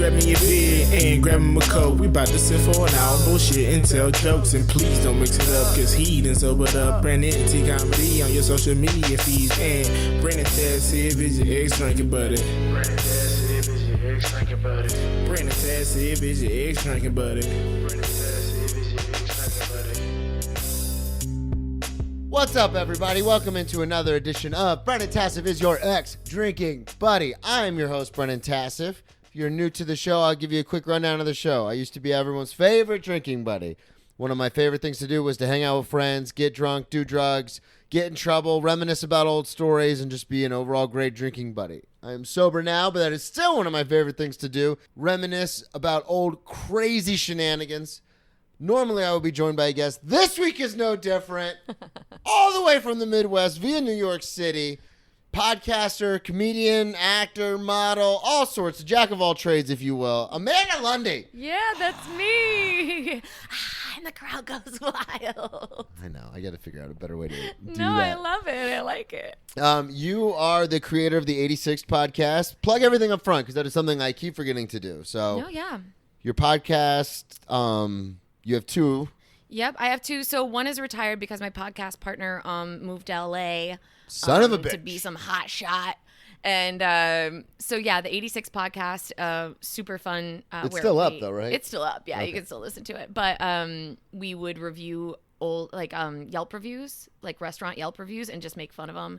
grab me a beer and grab him a coke. We about to sit for an hour, bullshit and tell jokes. And please don't mix it up, cause he done sobered up. Brandon T Comedy on your social media feeds. And Brandon Taz if it's your ex drinking buddy. Brandon Taz if it's your ex drinking buddy. Brandon Taz if it's your ex drinking buddy. Brandon Taz if it's your ex drinking buddy. What's up, everybody? Welcome into another edition of Brennan Tassif is your ex-drinking buddy. I'm your host, Brennan Tassif. If you're new to the show, I'll give you a quick rundown of the show. I used to be everyone's favorite drinking buddy. One of my favorite things to do was to hang out with friends, get drunk, do drugs, get in trouble, reminisce about old stories, and just be an overall great drinking buddy. I am sober now, but that is still one of my favorite things to do. Reminisce about old crazy shenanigans. Normally, I would be joined by a guest. This week is no different. All the way from the Midwest via New York City. Podcaster, comedian, actor, model, all sorts. Jack of all trades, if you will. Amanda Lundy. Yeah, that's me. And the crowd goes wild. I know. I got to figure out a better way to do that. No, I love it. I like it. You are the creator of the 86th podcast. Plug everything up front, because that is something I keep forgetting to do. So, Oh, yeah. Your podcast, you have two. Yep, I have two. So one is retired because my podcast partner moved to LA. Son of a bitch. To be some hot shot. And so, yeah, the 86 podcast, super fun. It's still up, though, right? It's still up. Yeah, Okay. You can still listen to it. But we would review old, like Yelp reviews, like restaurant Yelp reviews, and just make fun of them.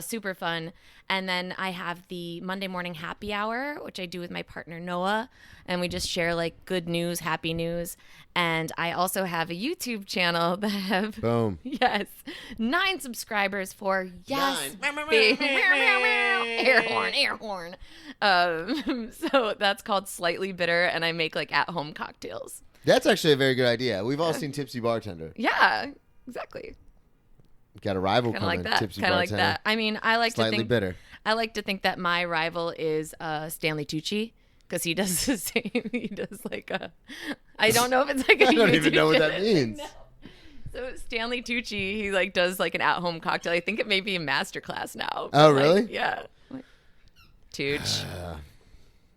Super fun. And then I have the Monday morning happy hour, which I do with my partner Noah, and we just share like good news, happy news. And I also have a YouTube channel that have Boom. 9 subscribers for yes, 9. air horn. So that's called Slightly Bitter, and I make like at home cocktails. That's actually a very good idea. We've all seen Tipsy Bartender. Yeah, exactly. Got a rival Kind of coming. like that. Tipsy Kind of like Bartender. that. I mean, I like Slightly to think bitter. I like to think that my rival is Stanley Tucci, because he does the same. He does like a. I don't know if it's like a. I don't YouTube even know what that channel. means. No. So Stanley Tucci, he like does like an at-home cocktail. I think it may be a masterclass now. Oh, Like, really? Yeah. Tucci.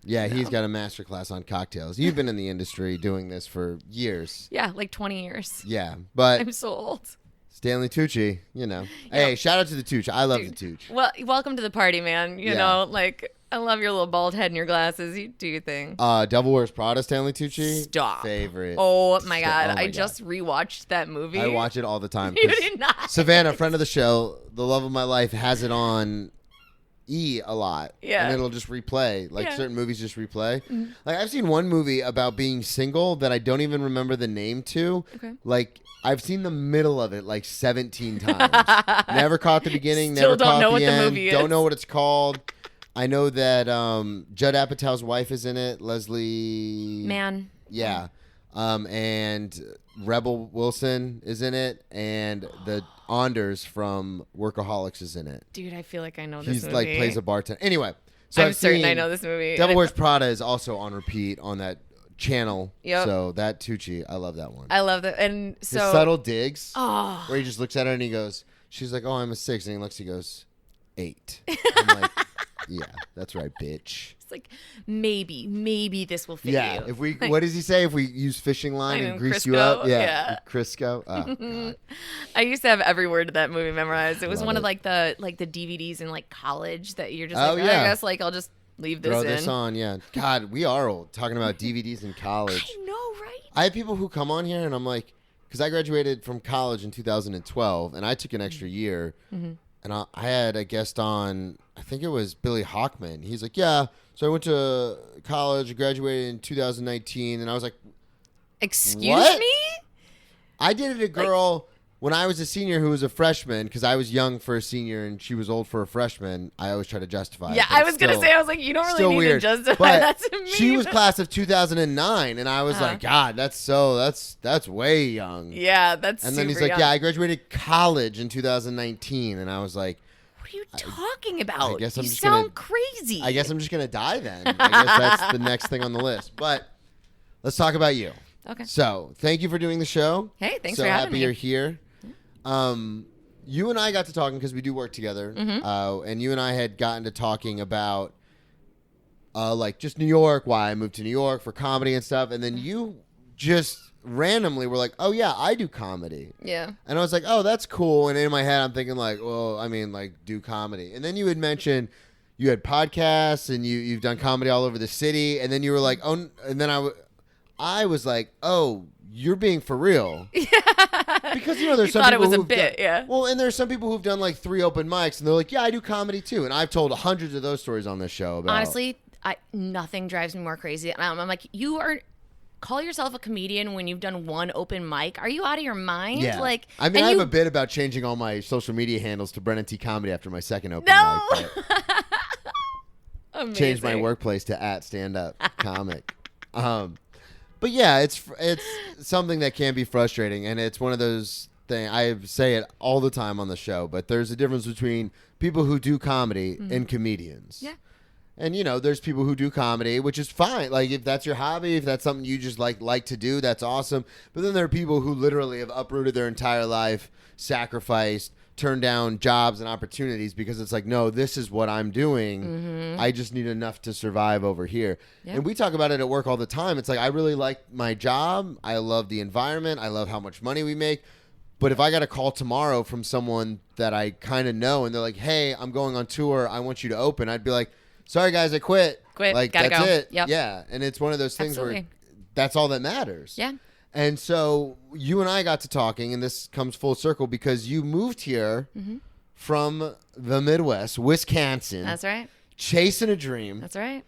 Yeah, he's got a masterclass on cocktails. You've been in the industry doing this for years. Yeah, like 20 years. Yeah, but I'm so old. Stanley Tucci, you know. Hey, shout out to the Tucci. I love the Tucci. Well, welcome to the party, man. You know, like I love your little bald head and your glasses. You do your thing. Devil Wears Prada, Stanley Tucci. Stop. Favorite. Oh my God. Oh my I God. just rewatched that movie. I watch it all the time. You 'cause did not. Savannah, friend of the show, the love of my life, has it on E a lot. Yeah. And it'll just replay. Like Yeah. certain movies just replay. Mm-hmm. Like I've seen one movie about being single that I don't even remember the name to. Okay. Like I've seen the middle of it like 17 times. Never caught the beginning, Still never don't caught know the what the end. movie Don't is. know what it's called. I know that Judd Apatow's wife is in it, Leslie. Man. Yeah. And Rebel Wilson is in it, and the Anders from Workaholics is in it. Dude, I feel like I know this He's movie. like plays a bartender. Anyway, so I'm I've certain seen I know this movie. Devil And Wears Prada is also on repeat on that channel. Yep. So that Tucci, I love that one. I love that. And His so. subtle digs, Oh. where he just looks at her and he goes, she's like, "Oh, I'm a 6," and he looks, he goes, 8. I'm like, yeah, that's right, bitch. It's like, maybe this will fit Yeah, you. if we, what does he say? If we use fishing line and grease you Crisco, up, yeah. Crisco. Oh, God. I used to have every word of that movie memorized. It was Love one it. of like the DVDs in like college that you're just Oh, like, oh, yeah. I guess like I'll just leave this Throw in. this on, yeah. God, we are old talking about DVDs in college. I know, right? I have people who come on here and I'm like, because I graduated from college in 2012 and I took an extra year. Mm-hmm. And I had a guest on, I think it was Billy Hockman. He's like, yeah, so I went to college, graduated in 2019. And I was like, Excuse What? me? I dated a girl when I was a senior who was a freshman, because I was young for a senior and she was old for a freshman. I always try to justify it. Yeah, but I it's was going to still- say, I was like, you don't still really need weird. to justify But that to me. she was but- class of 2009, and I was like, God, that's way young. Yeah, that's And then he's super like, young. yeah, I graduated college in 2019, and I was like, What are you talking about? guess I'm you just sound gonna- crazy. I guess I'm just gonna die then. I guess that's the next thing on the list. But let's talk about you. Okay. So thank you for doing the show. Hey, thanks so for having happy me. you're here. You and I got to talking because we do work together, Mm-hmm. and you and I had gotten to talking about like just New York, why I moved to New York for comedy and stuff. And then you just randomly were like, oh yeah, I do comedy. Yeah. And I was like, oh, that's cool. And in my head, I'm thinking like, well, I mean, like do comedy. And then you had mentioned you had podcasts and you've done comedy all over the city. And then you were like, oh, and then I was like, oh, you're being for real. Yeah. Because, you know, there's some thought people it was a who've bit, yeah. Well, and there's some people who've done like 3 open mics and they're like, yeah, I do comedy too. And I've told hundreds of those stories on this show about. Honestly, nothing drives me more crazy. And I'm like, call yourself a comedian when you've done 1 open mic. Are you out of your mind? Yeah. Like, I mean, I have a bit about changing all my social media handles to Brennan T Comedy after my second open mic. Amazing. Changed my workplace to @standupcomic. But yeah, it's something that can be frustrating, and it's one of those things. I say it all the time on the show, but there's a difference between people who do comedy and comedians. Yeah. And, you know, there's people who do comedy, which is fine. Like, if that's your hobby, if that's something you just like to do, that's awesome. But then there are people who literally have uprooted their entire life, sacrificed, turned down jobs and opportunities because it's like, no, this is what I'm doing. Mm-hmm. I just need enough to survive over here. Yep. And we talk about it at work all the time. It's like, I really like my job. I love the environment. I love how much money we make. But if I got a call tomorrow from someone that I kind of know and they're like, hey, I'm going on tour, I want you to open, I'd be like, sorry, guys, I quit. Like, gotta that's go. it. Yep. Yeah. And it's one of those things Absolutely. where that's all that matters. Yeah. And so you and I got to talking, and this comes full circle because you moved here from the Midwest, Wisconsin. That's right. Chasing a dream. That's right.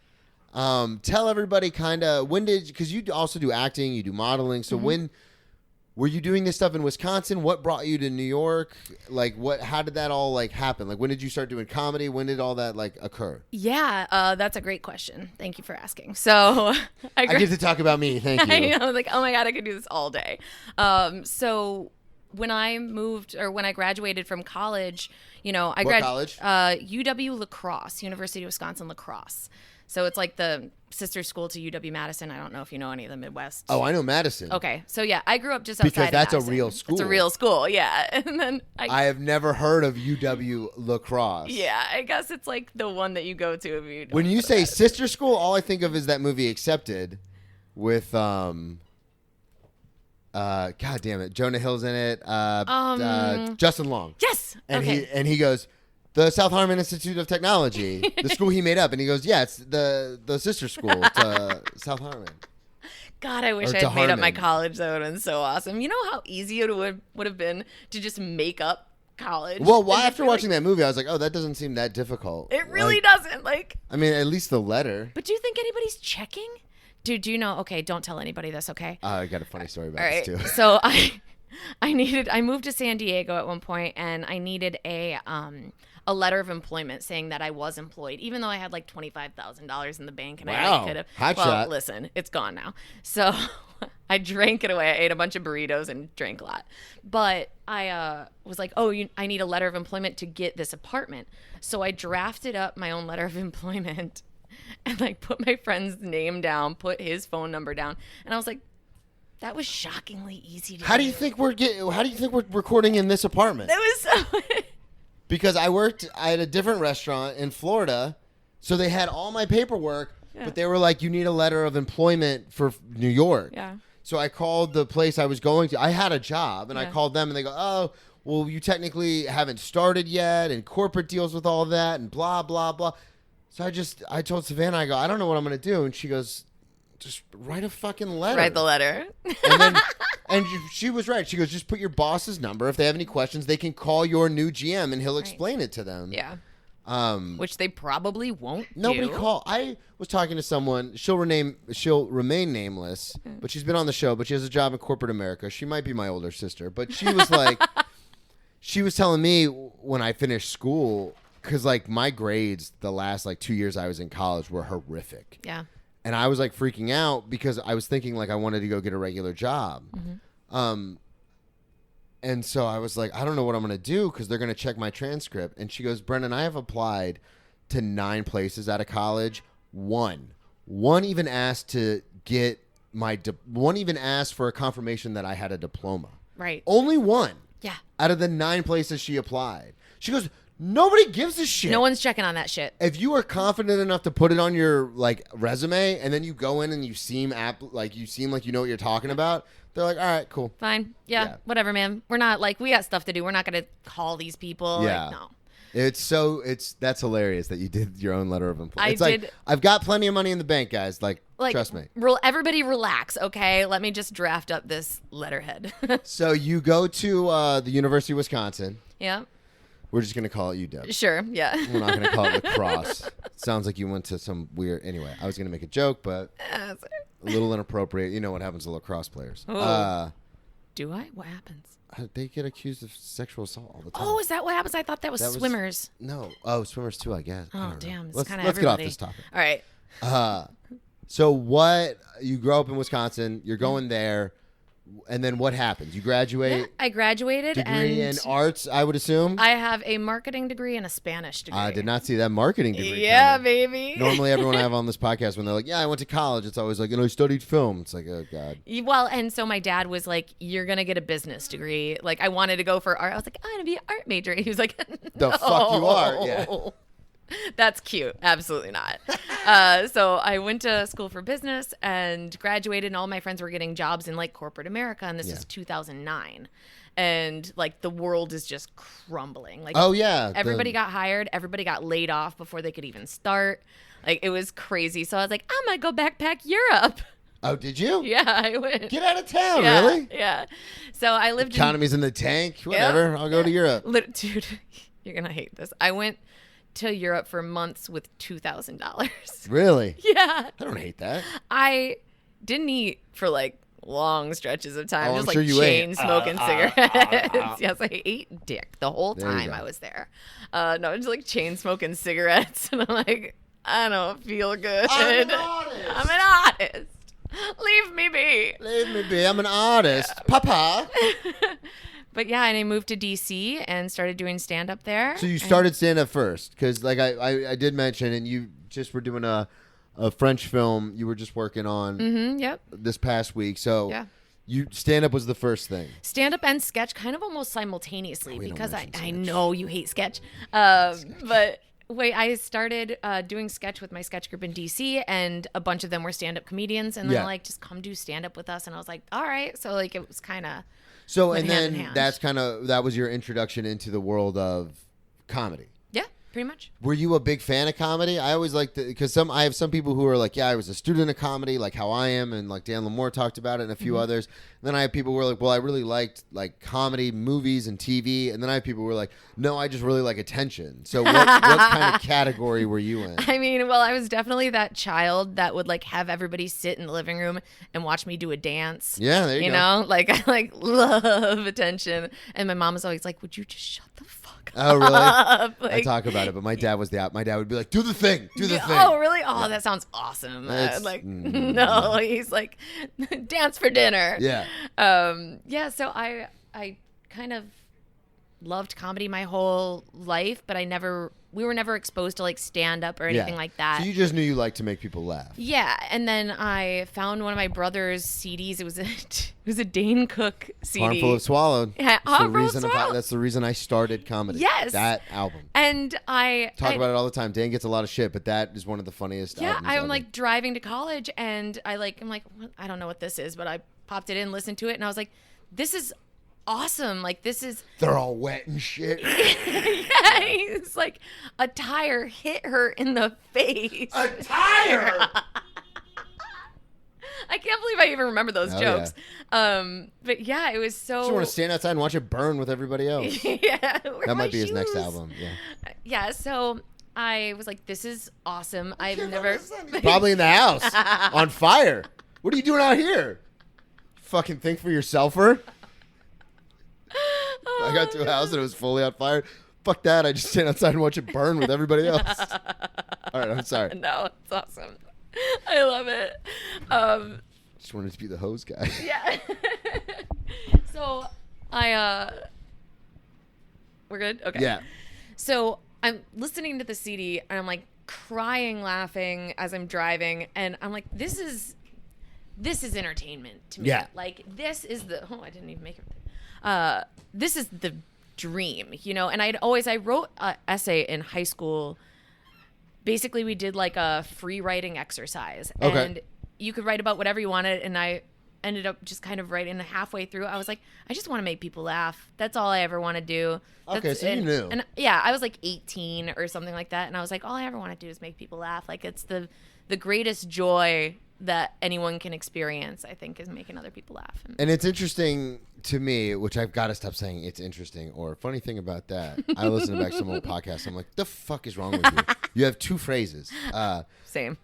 Tell everybody kind of because you also do acting, you do modeling. So when were you doing this stuff in Wisconsin? What brought you to New York? Like, how did that all like happen? Like, when did you start doing comedy? When did all that like occur? Yeah, that's a great question. Thank you for asking. So I get to talk about me. Thank you. I know, like, oh my God, I could do this all day. So when I graduated from college, you know, What college? UW La Crosse, University of Wisconsin La Crosse. So it's like the sister school to UW-Madison. I don't know if you know any of the Midwest. Oh, I know Madison. Okay. So yeah, I grew up just outside because that's of Madison. a real school. It's a real school, yeah. And then I have never heard of UW La Crosse. Yeah, I guess it's like the one that you go to if you don't When you know say that. sister school, all I think of is that movie Accepted with God damn it, Jonah Hill's in it. Justin Long. Yes. And okay. he goes, the South Harmon Institute of Technology, the school he made up, and he goes, yeah, it's the sister school to South Harmon. God, I wish I had made up my college. That would have been so awesome. You know how easy it would have been to just make up college? Well, after watching that movie, I was like, oh, that doesn't seem that difficult. It really doesn't. Like, I mean, at least the letter. But do you think anybody's checking? Do you know? Okay, don't tell anybody this, okay? I got a funny story about All right. this too. So I moved to San Diego at one point, and I needed a letter of employment saying that I was employed, even though I had like $25,000 in the bank, and I could have. Hot listen, it's gone now. So I drank it away. I ate a bunch of burritos and drank a lot. But I was like, I need a letter of employment to get this apartment. So I drafted up my own letter of employment and like put my friend's name down, put his phone number down, and I was like, that was shockingly easy to do. How do you think we're recording in this apartment? It was so. Because I had a different restaurant in Florida, so they had all my paperwork, but they were like, you need a letter of employment for New York. Yeah. So I called the place I was going to. I had a job, and I called them, and they go, oh, well, you technically haven't started yet, and corporate deals with all that, and blah, blah, blah. So I told Savannah, I go, I don't know what I'm going to do. And she goes, just write a fucking letter. Write the letter. And she was right. She goes, just put your boss's number. If they have any questions, they can call your new GM and he'll explain it to them. Yeah. Which they probably won't Nobody do. call. I was talking to someone. She'll remain nameless, but she's been on the show, but she has a job in corporate America. She might be my older sister, but she was like, she was telling me when I finished school, because like my grades the last like 2 years I was in college were horrific. Yeah. And I was like freaking out because I was thinking like I wanted to go get a regular job. And so I was like, I don't know what I'm going to do because they're going to check my transcript. And she goes, Brennan, I have applied to 9 places out of college. One even asked to get one even asked for a confirmation that I had a diploma. Right. Only one. Yeah. Out of the 9 places she applied. She goes, Nobody gives a shit. No one's checking on that shit. If you are confident enough to put it on your like resume, and then you go in and you seem like you know what you're talking about, they're like, all right, cool. Fine. Yeah. Whatever, man. We're not like, we got stuff to do. We're not going to call these people. Yeah. Like, no. That's hilarious that you did your own letter of employment. I It's did. like, I've got plenty of money in the bank, guys. Like trust me. Everybody relax, okay? Let me just draft up this letterhead. So you go to the University of Wisconsin. Yeah. We're just going to call it UW. Sure. Yeah. We're not going to call it lacrosse. Sounds like you went to some weird... Anyway, I was going to make a joke, but a little inappropriate. You know what happens to lacrosse players. Oh. Do I? What happens? They get accused of sexual assault all the time. Oh, is that what happens? I thought that was swimmers. No. Oh, swimmers too, I guess. Oh, damn. Let's get off this topic. All right. So what... You grow up in Wisconsin. You're going there. And then what happens? You graduate? Yeah, I graduated. Degree in arts, I would assume? I have a marketing degree and a Spanish degree. I did not see that marketing degree. Yeah, coming. baby. Normally, everyone I have on this podcast, when they're like, yeah, I went to college, it's always like, I studied film. It's like, oh, God. Well, and so my dad was like, you're going to get a business degree. Like, I wanted to go for art. I was like, I'm going to be an art major. He was like, no. The fuck you are. Yeah. That's cute. Absolutely not. So I went to school for business and graduated, and all my friends were getting jobs in like corporate America, and this is 2009. And like the world is just crumbling. Like, oh yeah, everybody got hired, everybody got laid off before they could even start. Like, it was crazy. So I was like, I'm gonna go backpack Europe. Oh, did you? Yeah, I went. Get out of town, Yeah, really? Yeah. So I lived Economy's in the tank. Whatever. I'll go to Europe. Dude, you're gonna hate this. I went to Europe for months with $2,000. Really? Yeah. I don't hate that. I didn't eat for like long stretches of time. Oh, just I'm like sure you chain ate. smoking cigarettes. Yes, I ate dick the whole There you time go. I was there. No, just like chain smoking cigarettes. And I'm like, I don't feel good. I'm an artist. I'm an artist. Leave me be. Leave me be. I'm an artist. Papa. But yeah, and I moved to DC and started doing stand up there. So you started stand-up first, because like I did mention, and you just were doing a French film you were just working on Yep. this past week. So Yeah. you stand-up was the first thing. Stand up and sketch kind of almost simultaneously, we don't because mention I sketch. know you hate sketch. But wait, I started doing sketch with my sketch group in DC, and a bunch of them were stand up comedians, and they're like, just come do stand up with us. And I was like, all right. So like it was kind of. So went and hand in then hand. that was your introduction into the world of comedy. Yeah, pretty much. Were you a big fan of comedy? I always like because I have some people who are like, yeah, I was a student of comedy, like how I am, and like Dan Lamore talked about it, and a few others. And then I have people who are like, well, I really liked like comedy, movies, and TV. And then I have people who are like, no, I just really like attention. So what kind of category were you in? I mean, well, I was definitely that child that would like have everybody sit in the living room and watch me do a dance. Yeah, there you go. You know, like I like love attention, and my mom was always like, "Would you just shut the fuck Oh, really? up?" I Like, talk about it, but my dad was my dad would be like, do the thing. oh, really? Oh, that sounds awesome. It's- Like, no, he's like, dance for dinner. Yeah. Yeah. So I kind of loved comedy my whole life, but we were never exposed to like stand up or anything like that. So you just knew you liked to make people laugh. Yeah, and then I found one of my brother's CDs. It was a Dane Cook CD. Harmful If Swallowed. Yeah, Harmful If Swallowed. That's the reason I started comedy. Yes. That album. And I Talk about it all the time. Dan gets a lot of shit, but that is one of the funniest Yeah, albums I'm ever. like driving to college, and I'm like, what? I don't know what this is, but I popped it in, listened to it, and I was like, this is awesome. Like, this is They're all wet and shit. yeah, it's like a tire hit her in the face. A tire! I can't believe I even remember those Oh, jokes. But yeah, it was so. just want to stand outside and watch it burn with everybody else. Yeah, That might be his next album. Yeah. Yeah, so I was like, this is awesome. I've never. Probably in the house. On fire. What are you doing out here? Fucking think for yourselfer? I got to a house and it was fully on fire. Fuck that. I just stand outside and watch it burn with everybody else. All right, I'm sorry. No, it's awesome. I love it. Just wanted to be the hose guy. Yeah. So we're good? Okay. Yeah. So I'm listening to the CD and I'm like crying, laughing as I'm driving, and I'm like, this is entertainment to me. Yeah. Like, this is the I didn't even make it. This is the dream, and I wrote an essay in high school. Basically, we did like a free writing exercise, Okay. and you could write about whatever you wanted, and I ended up just kind of writing halfway through. I was like, I just want to make people laugh. That's all I ever want to do. Okay, so you knew. And yeah, I was like 18 or something like that, and I was like, all I ever want to do is make people laugh. Like, it's the greatest joy that anyone can experience, I think, is making other people laugh. And it's interesting to me, which I've got to stop saying it's interesting, or funny thing about that, I listen to back some old podcasts, I'm like, the fuck is wrong with you? You have two phrases. Same.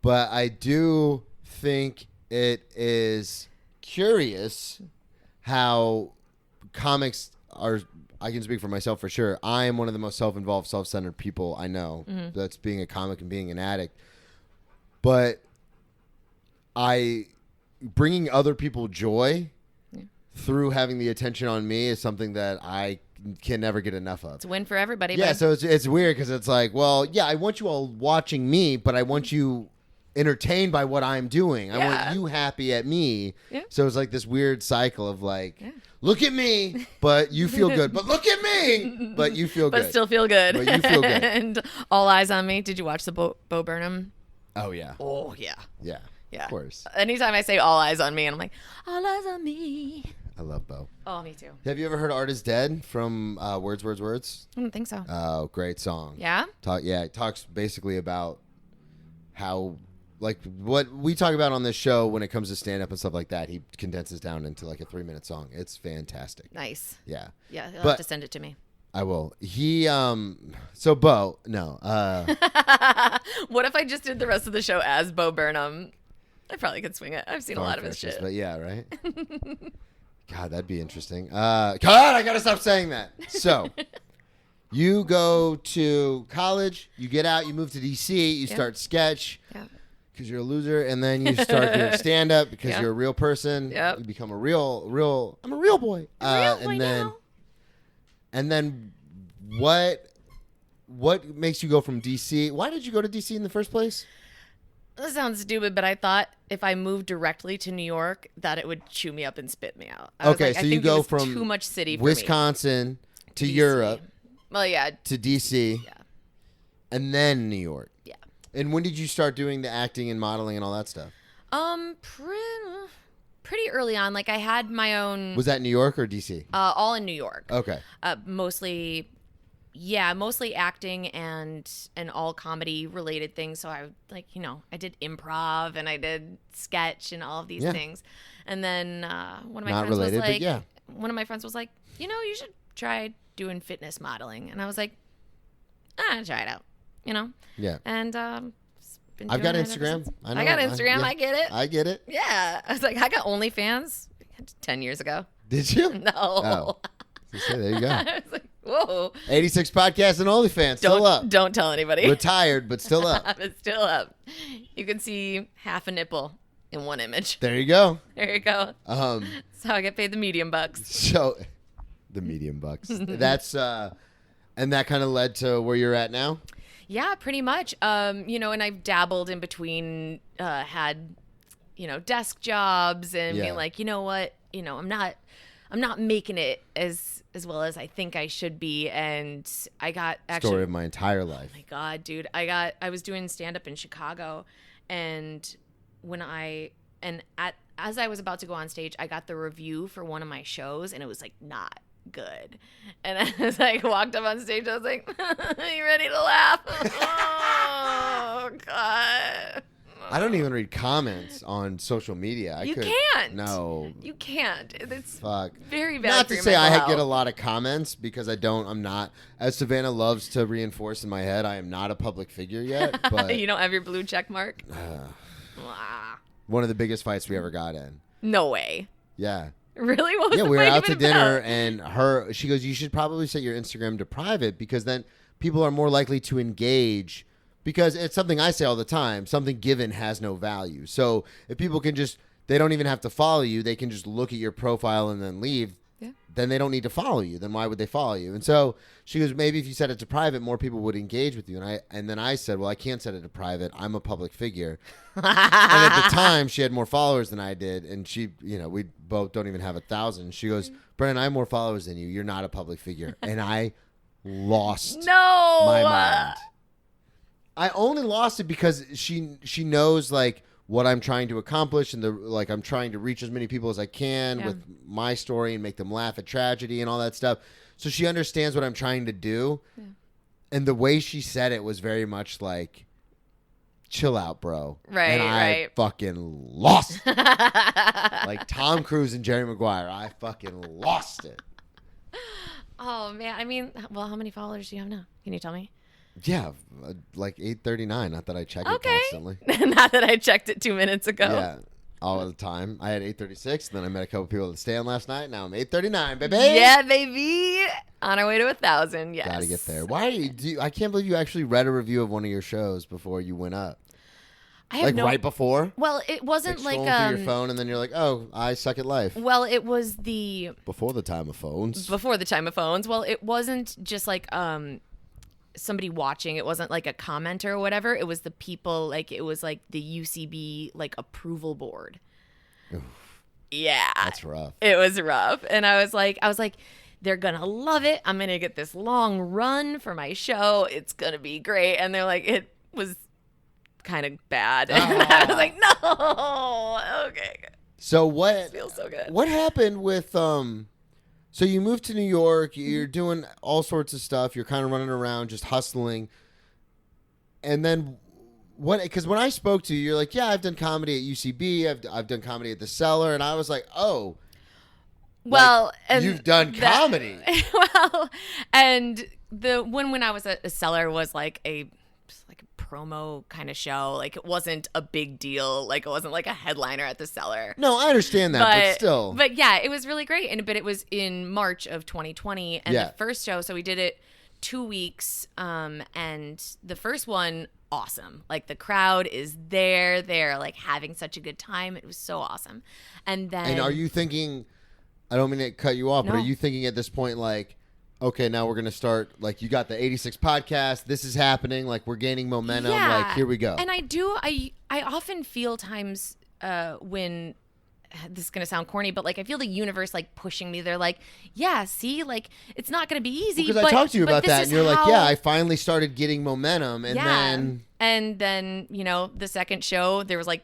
But I do think it is curious how comics are. I can speak for myself for sure. I am one of the most self-involved, self-centered people I know. Mm-hmm. That's being a comic and being an addict. But bringing other people joy through having the attention on me is something that I can never get enough of. It's a win for everybody. Yeah, babe. so it's weird because it's like, well, yeah, I want you all watching me, but I want you entertained by what I'm doing. I want you happy at me. Yeah. So it's like this weird cycle of like, look at me, but you feel good. But look at me, but you feel good. But still feel good. But you feel good. And All Eyes on Me. Did you watch the Bo Burnham? Oh, yeah. Oh, yeah. Yeah. Yeah. Of course. Anytime I say All Eyes on Me, and I'm like, All Eyes on Me. I love Bo. Oh, me too. Have you ever heard Art is Dead from Words, Words, Words? I don't think so. Oh, great song. Yeah? It talks basically about how, like, what we talk about on this show when it comes to stand-up and stuff like that, he condenses down into, like, a 3-minute song. It's fantastic. Nice. Yeah. Yeah, you'll But- have to send it to me. I will. So Bo, no. What if I just did the rest of the show as Bo Burnham? I probably could swing it. I've seen a lot of his shit. But yeah, right? God, that'd be interesting. God, I gotta stop saying that. So, you go to college, you get out, you move to DC, you start sketch Yeah. because you're a loser, and then you start doing stand-up because Yeah. you're a real person. Yep. You become a real. I'm a real boy. Real boy now. And then, what makes you go from DC? Why did you go to DC in the first place? That sounds stupid, but I thought if I moved directly to New York, that it would chew me up and spit me out. I was Okay, like, so I you think go it was from too much city for Wisconsin to me. DC. Europe Well, yeah, to DC, yeah, and then New York. yeah. And when did you start doing the acting and modeling and all that stuff? Pretty early on. Like, I had my own. Was that New York or DC? All in New York. Okay. Mostly acting and all comedy related things. So I I did improv and I did sketch and all of these things. And then one of my Not friends related, was but like, yeah. one of my friends was like, you should try doing fitness modeling. And I was like, try it out, Yeah. And been I've doing got it ever Instagram. since. I know. I got Instagram. yeah. I get it. I get it. Yeah. I was like, I got OnlyFans 10 years ago. Did you? No. Oh. So there you go. I was like, whoa. 86 podcasts and OnlyFans. Still up. Don't tell anybody. Retired, but still up. It's still up. You can see half a nipple in one image. There you go. There you go. Um, That's how I get paid the medium bucks. So, the medium bucks. That's and that kind of led to where you're at now. Yeah, pretty much. And I've dabbled in between, had, desk jobs and Yeah. being like, you know what, I'm not making it as well as I think I should be. And I got actually. Story of my entire life. Oh my God, dude. I was doing stand up in Chicago, and as I was about to go on stage, I got the review for one of my shows, and it was like not good. And as I walked up on stage, I was like, "Are you ready to laugh?" Oh God. I don't even read comments on social media. You can't. No. You can't. It's Fuck. very bad. Not for to your say I mental get a health. lot of comments because I'm not, as Savannah loves to reinforce in my head, I am not a public figure yet. But You don't have your blue check mark. Wah. one of the biggest fights we ever got in. No way. Yeah. Really? What was Yeah, the we were fight out to even dinner about? and she goes, you should probably set your Instagram to private because then people are more likely to engage because it's something I say all the time. Something given has no value. So if people can they don't even have to follow you. They can just look at your profile and then leave. then they don't need to follow you. Then why would they follow you? And so she goes, maybe if you set it to private, more people would engage with you. And then I said, well, I can't set it to private. I'm a public figure. And at the time, she had more followers than I did. And she, we both don't even have 1,000. She goes, Brennan, I have more followers than you. You're not a public figure. And I lost my mind. I only lost it because she knows like what I'm trying to accomplish and I'm trying to reach as many people as I can with my story and make them laugh at tragedy and all that stuff. So she understands what I'm trying to do. Yeah. And the way she said it was very much like, chill out, bro. Right, and I fucking lost it. Like Tom Cruise and Jerry Maguire. I fucking lost it. Oh, man. I mean, well, how many followers do you have now? Can you tell me? Yeah, like 839. Not that I check it constantly. Not that I checked it 2 minutes ago. Yeah, all the time. I had 836, and then I met a couple people that stayed last night. Now I'm 839, baby. Yeah, baby. On our way to 1,000. Yes. Gotta get there. Why I can't believe you actually read a review of one of your shows before you went up. I have right before? Well, it wasn't like scrolling through your phone, and then you're like, "Oh, I suck at life." Well, it was before the time of phones. Before the time of phones. Well, it wasn't just like somebody watching. It wasn't like a commenter or whatever. It was the people, like it was like the UCB like approval board. Oof. Yeah, that's rough. It was rough, and I was like, they're gonna love it. I'm gonna get this long run for my show. It's gonna be great. And they're like, it was kind of bad. And I was like, no, okay. So what? This feels so good. What happened with So you moved to New York. You're doing all sorts of stuff. You're kind of running around, just hustling. And then what? Because when I spoke to you, you're like, "Yeah, I've done comedy at UCB. I've done comedy at the Cellar." And I was like, "Oh, well, like, and you've done comedy." Well, and when I was at the Cellar was like a promo kind of show. Like it wasn't a big deal. Like it wasn't like a headliner at the Cellar. No, I understand that, but still. But yeah, it was really great. But it was in March of 2020, and the first show. So we did it 2 weeks, and the first one, awesome. Like the crowd is there. They're like having such a good time. It was so awesome. And are you thinking? I don't mean to cut you off, but are you thinking at this point like, okay, now we're going to start, like, you got the 86 podcast. This is happening. Like, we're gaining momentum. Yeah. Like, here we go. And I often feel times when, this is going to sound corny, but, like, I feel the universe, like, pushing me. They're like, yeah, see, like, it's not going to be easy. Because I talked to you about that, and you're like, yeah, I finally started getting momentum. And then, the second show, there was, like,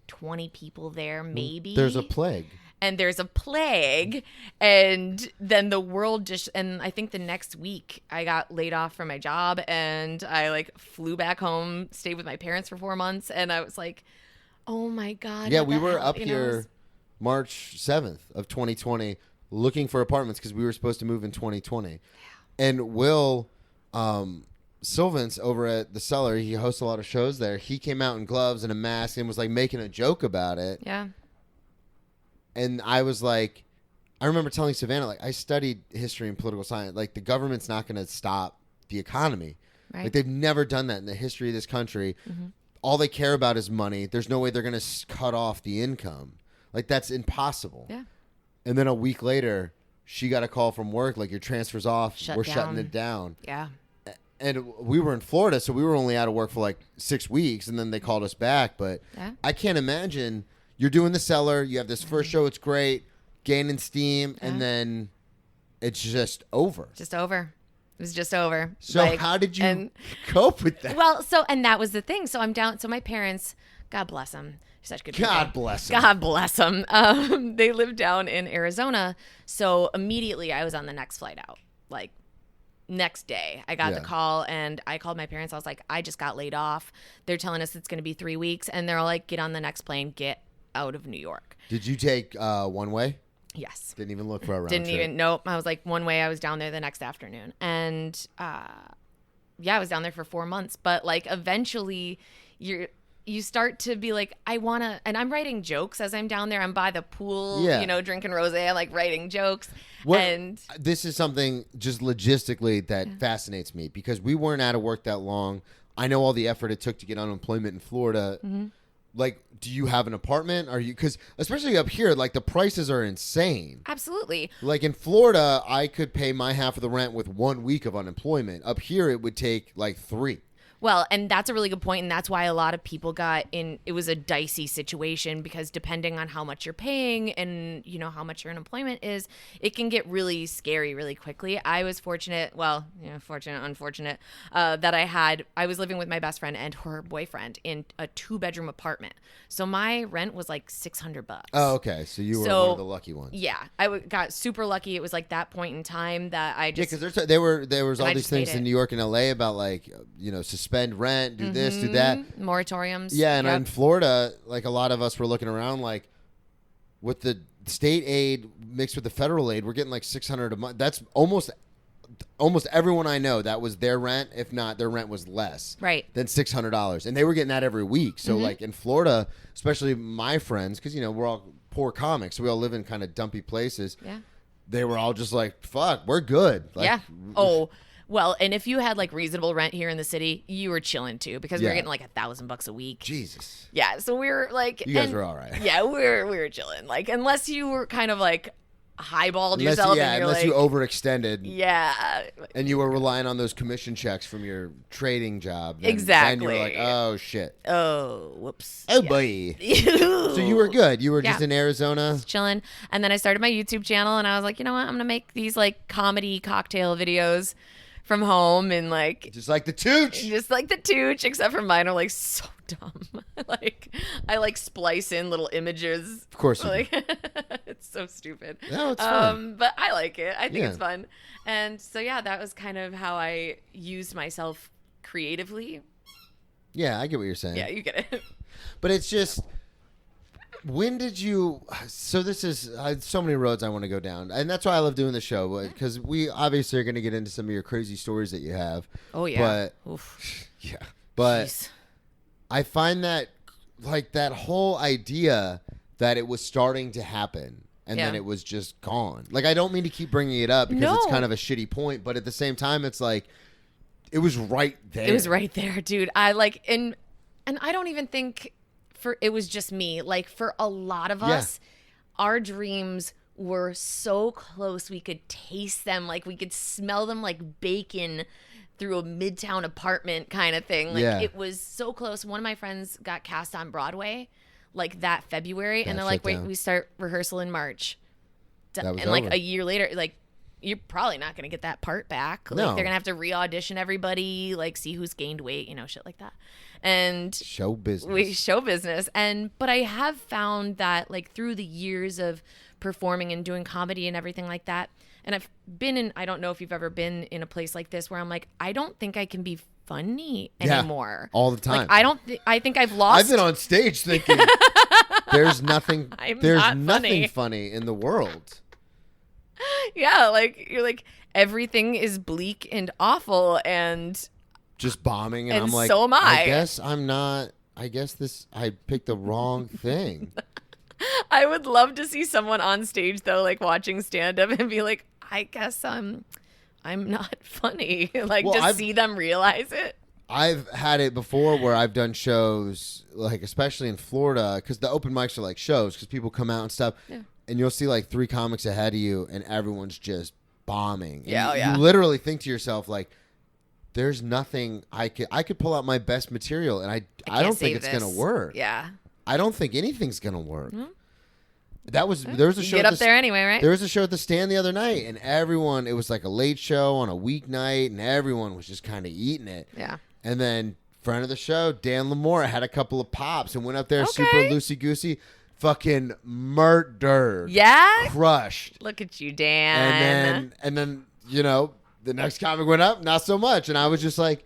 20 people there, maybe. There's a plague. And there's a plague, and then the world just, and I think the next week I got laid off from my job, and I like flew back home, stayed with my parents for 4 months, and I was like, oh my God. Yeah, we were up here March 7th of 2020 looking for apartments because we were supposed to move in 2020. Yeah. And Will Sylvans over at the Cellar, he hosts a lot of shows there. He came out in gloves and a mask and was like making a joke about it. Yeah. And I was like, I remember telling Savannah, like, I studied history and political science. Like, the government's not going to stop the economy. Right. Like, they've never done that in the history of this country. Mm-hmm. All they care about is money. There's no way they're going to cut off the income. Like, that's impossible. Yeah. And then a week later, she got a call from work, like, your transfer's off. We're shutting it down. Yeah. And we were in Florida, so we were only out of work for, like, 6 weeks, and then they called us back. But I can't imagine... You're doing the Cellar. You have this first show. It's great. Gaining steam. And then it's just over. Just over. It was just over. So how did you cope with that? Well, and that was the thing. So I'm down. So my parents, God bless them. Such good people. God bless them. God bless them. They live down in Arizona. So immediately I was on the next flight out. Like next day I got the call, and I called my parents. I was like, I just got laid off. They're telling us it's going to be 3 weeks. And they're all like, get on the next plane. Get out of New York. Did you take one way? Yes. Didn't even look for a round Didn't trip. even. Nope. I was like one way. I was down there the next afternoon, and I was down there for 4 months. But like eventually, you start to be like, I wanna, and I'm writing jokes as I'm down there. I'm by the pool, drinking rosé. I'm like writing jokes. And this is something just logistically that fascinates me because we weren't out of work that long. I know all the effort it took to get unemployment in Florida. Mm-hmm. like, do you have an apartment? Are you, because especially up here, like the prices are insane. Absolutely. Like in Florida, I could pay my half of the rent with 1 week of unemployment. Up here, it would take like 3. Well, and that's a really good point, and that's why a lot of people got in. It was a dicey situation because depending on how much you're paying and how much your unemployment is, it can get really scary really quickly. I was fortunate, unfortunate, that I was living with my best friend and her boyfriend in a 2-bedroom apartment. So my rent was like $600. Oh, okay. So you were one of the lucky ones. Yeah, got super lucky. It was like that point in time that I just because there was all these things in New York and LA about like suspend rent, do this, do that, moratoriums. Yeah, and in Florida, like a lot of us were looking around, like with the state aid mixed with the federal aid, we're getting like $600 a month. That's almost everyone I know that was their rent. If not, their rent was less than $600, and they were getting that every week. So like in Florida, especially my friends, because we're all poor comics, so we all live in kind of dumpy places. Yeah, they were all just like, "Fuck, we're good." Like, yeah. Oh. Well, and if you had like reasonable rent here in the city, you were chilling too because we were getting like $1,000 a week. Jesus. Yeah, so we were like, you guys were all right. Yeah, we were chilling. Like unless you were kind of like highballed yourself. Yeah, unless you overextended. Yeah. And you were relying on those commission checks from your trading job. Exactly. Then you were like, oh shit. Oh, whoops. Oh boy. So you were good. You were just in Arizona. Just chilling. And then I started my YouTube channel and I was like, you know what? I'm going to make these like comedy cocktail videos from home and like just like the Tooch, except for mine are like so dumb. Like I like splice in little images. Of course, like it's so stupid. No, it's fun. But I like it. I think it's fun. And so that was kind of how I used myself creatively. Yeah, I get what you're saying. Yeah, you get it. But it's just, when did you? So this is so many roads I want to go down, and that's why I love doing the show, because we obviously are going to get into some of your crazy stories that you have. Oh yeah. But but jeez. I find that like that whole idea that it was starting to happen and then it was just gone. Like I don't mean to keep bringing it up because it's kind of a shitty point, but at the same time, it's like it was right there. It was right there, dude. I like and I don't even think. It was just me. Like for a lot of us, our dreams were so close we could taste them, like we could smell them like bacon through a midtown apartment kind of thing. Like it was so close. One of my friends got cast on Broadway like that February, and they're like, wait, we start rehearsal in March. And like a year later, like you're probably not going to get that part back. Like they're going to have to re-audition everybody, like see who's gained weight, shit like that. And show business. But I have found that like through the years of performing and doing comedy and everything like that, and I've been in, I don't know if you've ever been in a place like this where I'm like, I don't think I can be funny anymore. All the time. Like I think I've lost. I've been on stage thinking there's nothing funny in the world. Yeah, like you're like everything is bleak and awful and just bombing, and I'm like, so am I. I guess I picked the wrong thing. I would love to see someone on stage though, like watching stand up and be like, I guess I'm not funny. Like see them realize it. I've had it before where I've done shows, like especially in Florida, because the open mics are like shows because people come out and stuff. Yeah. And you'll see like 3 comics ahead of you, and everyone's just bombing. And you literally think to yourself, like, there's nothing I could pull out my best material, and I don't think it's gonna work. Yeah. I don't think anything's gonna work. Mm-hmm. There was a show. Get up there anyway, right? There was a show at the Stand the other night, and it was like a late show on a weeknight, and everyone was just kind of eating it. Yeah. And then friend of the show, Dan Lamore, had a couple of pops and went up there super loosey goosey. Fucking murdered. Yeah? Crushed. Look at you, Dan. And then, the next comic went up, not so much. And I was just like,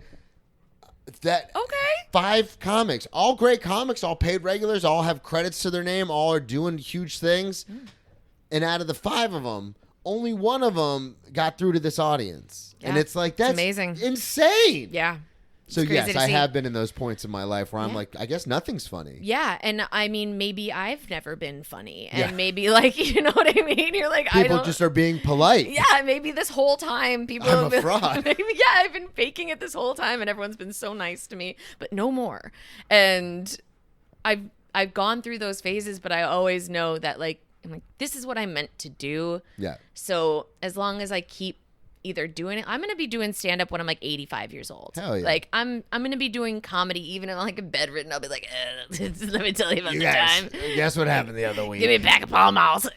that. Okay. 5 comics, all great comics, all paid regulars, all have credits to their name, all are doing huge things. And out of the 5 of them, only one of them got through to this audience. Yeah. And it's like, that's amazing. Insane. Yeah. So yes, I have been in those points in my life where I'm like, I guess nothing's funny. Yeah, and I mean, maybe I've never been funny, and maybe like, you know what I mean? You're like, people just are being polite. Yeah, maybe this whole time people I'm have been a fraud. Maybe, I've been faking it this whole time, and everyone's been so nice to me, but no more. And I've gone through those phases, but I always know that like I'm like, this is what I meant to do. Yeah. So as long as I keep either doing it, I'm gonna be doing stand up when I'm like 85 years old. Hell yeah. Like I'm gonna be doing comedy even if I'm like in bedridden. I'll be like, let me tell you about the Guys, time. guess what happened the other week? Give me a pack of Pall Malls.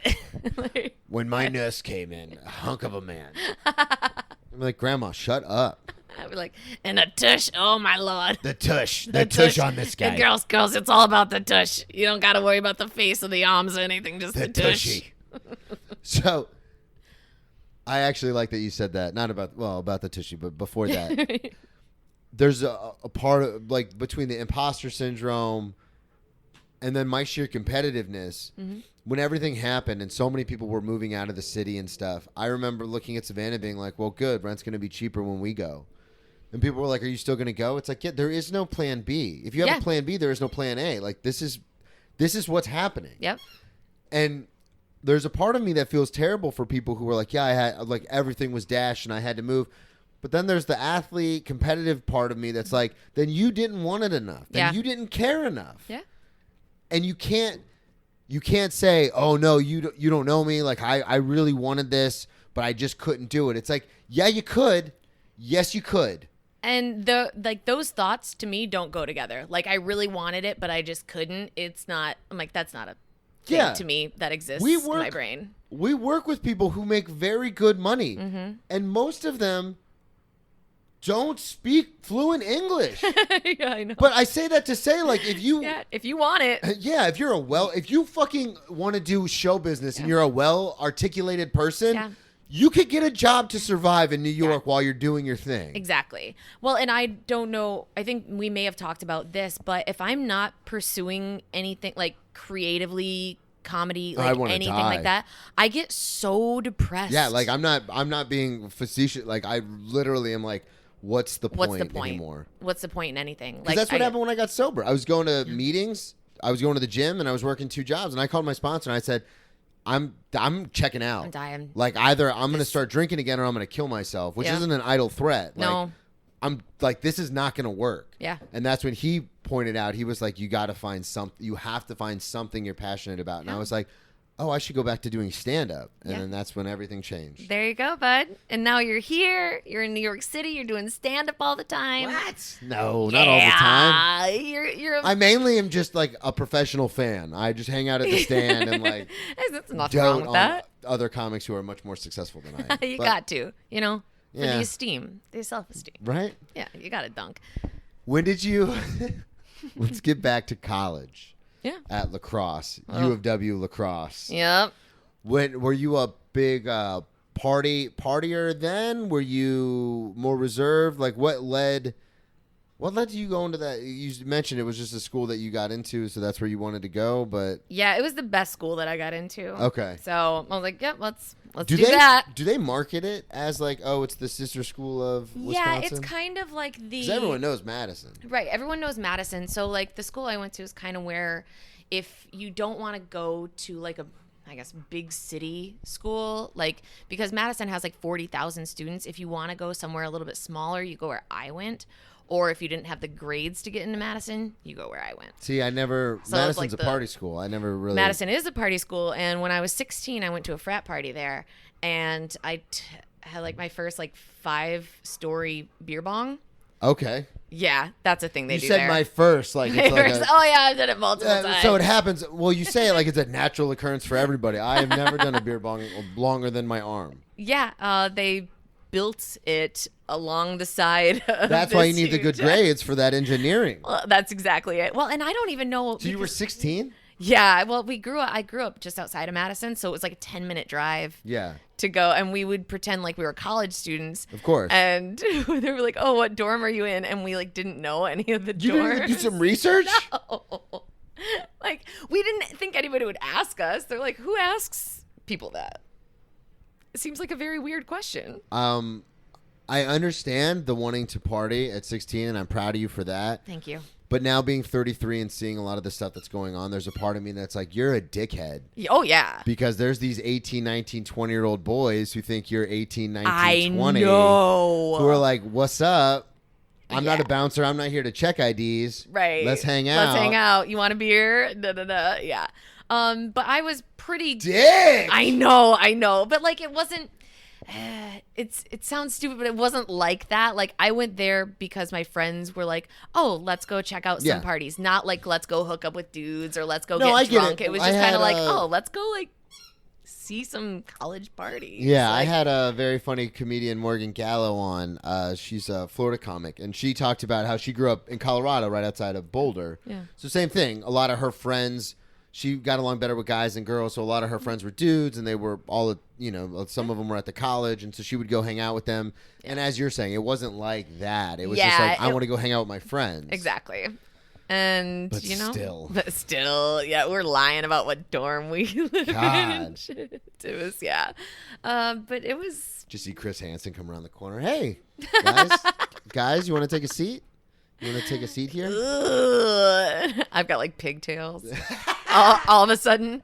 Like, When my nurse came in, a hunk of a man. I'm like, Grandma, shut up. I'd be like, and a tush. Oh my lord. The tush on this guy. And girls, it's all about the tush. You don't got to worry about the face or the arms or anything. Just the tush. tushy. So, I actually like that you said that. Not about the tushy, but before that, there's a part of like between the imposter syndrome and then my sheer competitiveness. Mm-hmm. When everything happened and so many people were moving out of the city and stuff, I remember looking at Savannah being like, well, good, rent's going to be cheaper when we go. And people were like, are you still going to go? It's like, yeah, there is no plan B. If you have a plan B, there is no plan A. Like, this is what's happening. Yep. And there's a part of me that feels terrible for people who are like, yeah, I had, like, everything was dashed and I had to move. But then there's the athlete, competitive part of me that's like, then you didn't want it enough. Then you didn't care enough. Yeah. And you can't say, oh, no, you don't know me. Like, I really wanted this, but I just couldn't do it. It's like, yeah, you could. Yes, you could. And those thoughts to me don't go together. Like, I really wanted it, but I just couldn't. It's not. I'm like, that's not a thing to me that exists in my brain. We work with people who make very good money, and most of them don't speak fluent English. Yeah, I know. But I say that to say, like, if you want it, if you fucking want to do show business and you're a well-articulated person, you could get a job to survive in New York while you're doing your thing. Exactly. Well, and I don't know, I think we may have talked about this, but if I'm not pursuing anything like creatively, comedy, like anything like that, I get so depressed. Yeah, like I'm not being facetious. Like I literally am like, what's the point anymore? What's the point in anything? Because that's what happened when I got sober. I was going to meetings, I was going to the gym, and I was working 2 jobs. And I called my sponsor and I said, I'm checking out. I'm dying. Like either I'm going to start drinking again or I'm going to kill myself, which isn't an idle threat. Like, no. I'm like, this is not going to work. Yeah. And that's when he pointed out, he was like, you got to find something. You have to find something you're passionate about. And I was like, oh, I should go back to doing stand-up. And then that's when everything changed. There you go, bud. And now you're here. You're in New York City. You're doing stand-up all the time. What? No, not all the time. You're I mainly am just like a professional fan. I just hang out at the stand and like There's nothing wrong with that. Other comics who are much more successful than I am. You got to, for the esteem, the self-esteem. Right? Yeah, you got to dunk. When did you... Let's get back to college. Yeah. At lacrosse, U of W lacrosse. Yep. Were you a big partier then? Were you more reserved? Like what led you go into that? You mentioned it was just a school that you got into, so that's where you wanted to go. But yeah, it was the best school that I got into. Okay. So I was like, yep, let's do that. Do they market it as like, oh, it's the sister school of Wisconsin? Yeah, it's kind of like the... Because everyone knows Madison. Right, everyone knows Madison. So like the school I went to is kind of where if you don't want to go to like a, I guess, big city school, like because Madison has like 40,000 students, if you want to go somewhere a little bit smaller, you go where I went. Or if you didn't have the grades to get into Madison, you go where I went. See, Madison's like a party school. I never really... Madison is a party school. And when I was 16, I went to a frat party there. And I had like my first like 5-story beer bong. Okay. Yeah, that's a thing they do there. You said my first. Like, it's like oh, yeah, I've done it multiple times. So it happens. Well, you say it like it's a natural occurrence for everybody. I have never done a beer bong longer than my arm. Yeah, they built it along the side of That's why you need the good grades for that engineering. Well, that's exactly it. Well, and I don't even know. So you were 16? Yeah. Well, I grew up just outside of Madison, so it was like a 10-minute drive. Yeah. To go, and we would pretend like we were college students. Of course. And they were like, "Oh, what dorm are you in?" And we like didn't know any of the dorms. You didn't do some research? No. Like we didn't think anybody would ask us. They're like, "Who asks people that?" It seems like a very weird question. I understand the wanting to party at 16, and I'm proud of you for that. Thank you. But now being 33 and seeing a lot of the stuff that's going on, there's a part of me that's like, you're a dickhead. Oh, yeah. Because there's these 18, 19, 20-year-old boys who think you're 18, 19, 20. I know. Who are like, what's up? I'm not a bouncer. I'm not here to check IDs. Right. Let's hang out. Let's hang out. You want a beer? Da, da, da. Yeah. But I was pretty... Dick! I know. But, like, it wasn't... It sounds stupid, but it wasn't like that. Like, I went there because my friends were like, oh, let's go check out some parties. Not like, let's go hook up with dudes or let's go get drunk. It was just kind of like, oh, let's go, like, see some college parties. Yeah, like, I had a very funny comedian, Morgan Gallo, on. She's a Florida comic, and she talked about how she grew up in Colorado right outside of Boulder. Yeah. So same thing. A lot of her friends, she got along better with guys than girls, so a lot of her friends were dudes, and they were all, some of them were at the college, and so she would go hang out with them. Yeah. And as you're saying, it wasn't like that. It was just like, I want to go hang out with my friends. Exactly. And, but still, yeah, we're lying about what dorm we live in and shit. It was, but it was... Just see Chris Hansen come around the corner. Hey, guys, you want to take a seat? You want to take a seat here? I've got, like, pigtails. all of a sudden.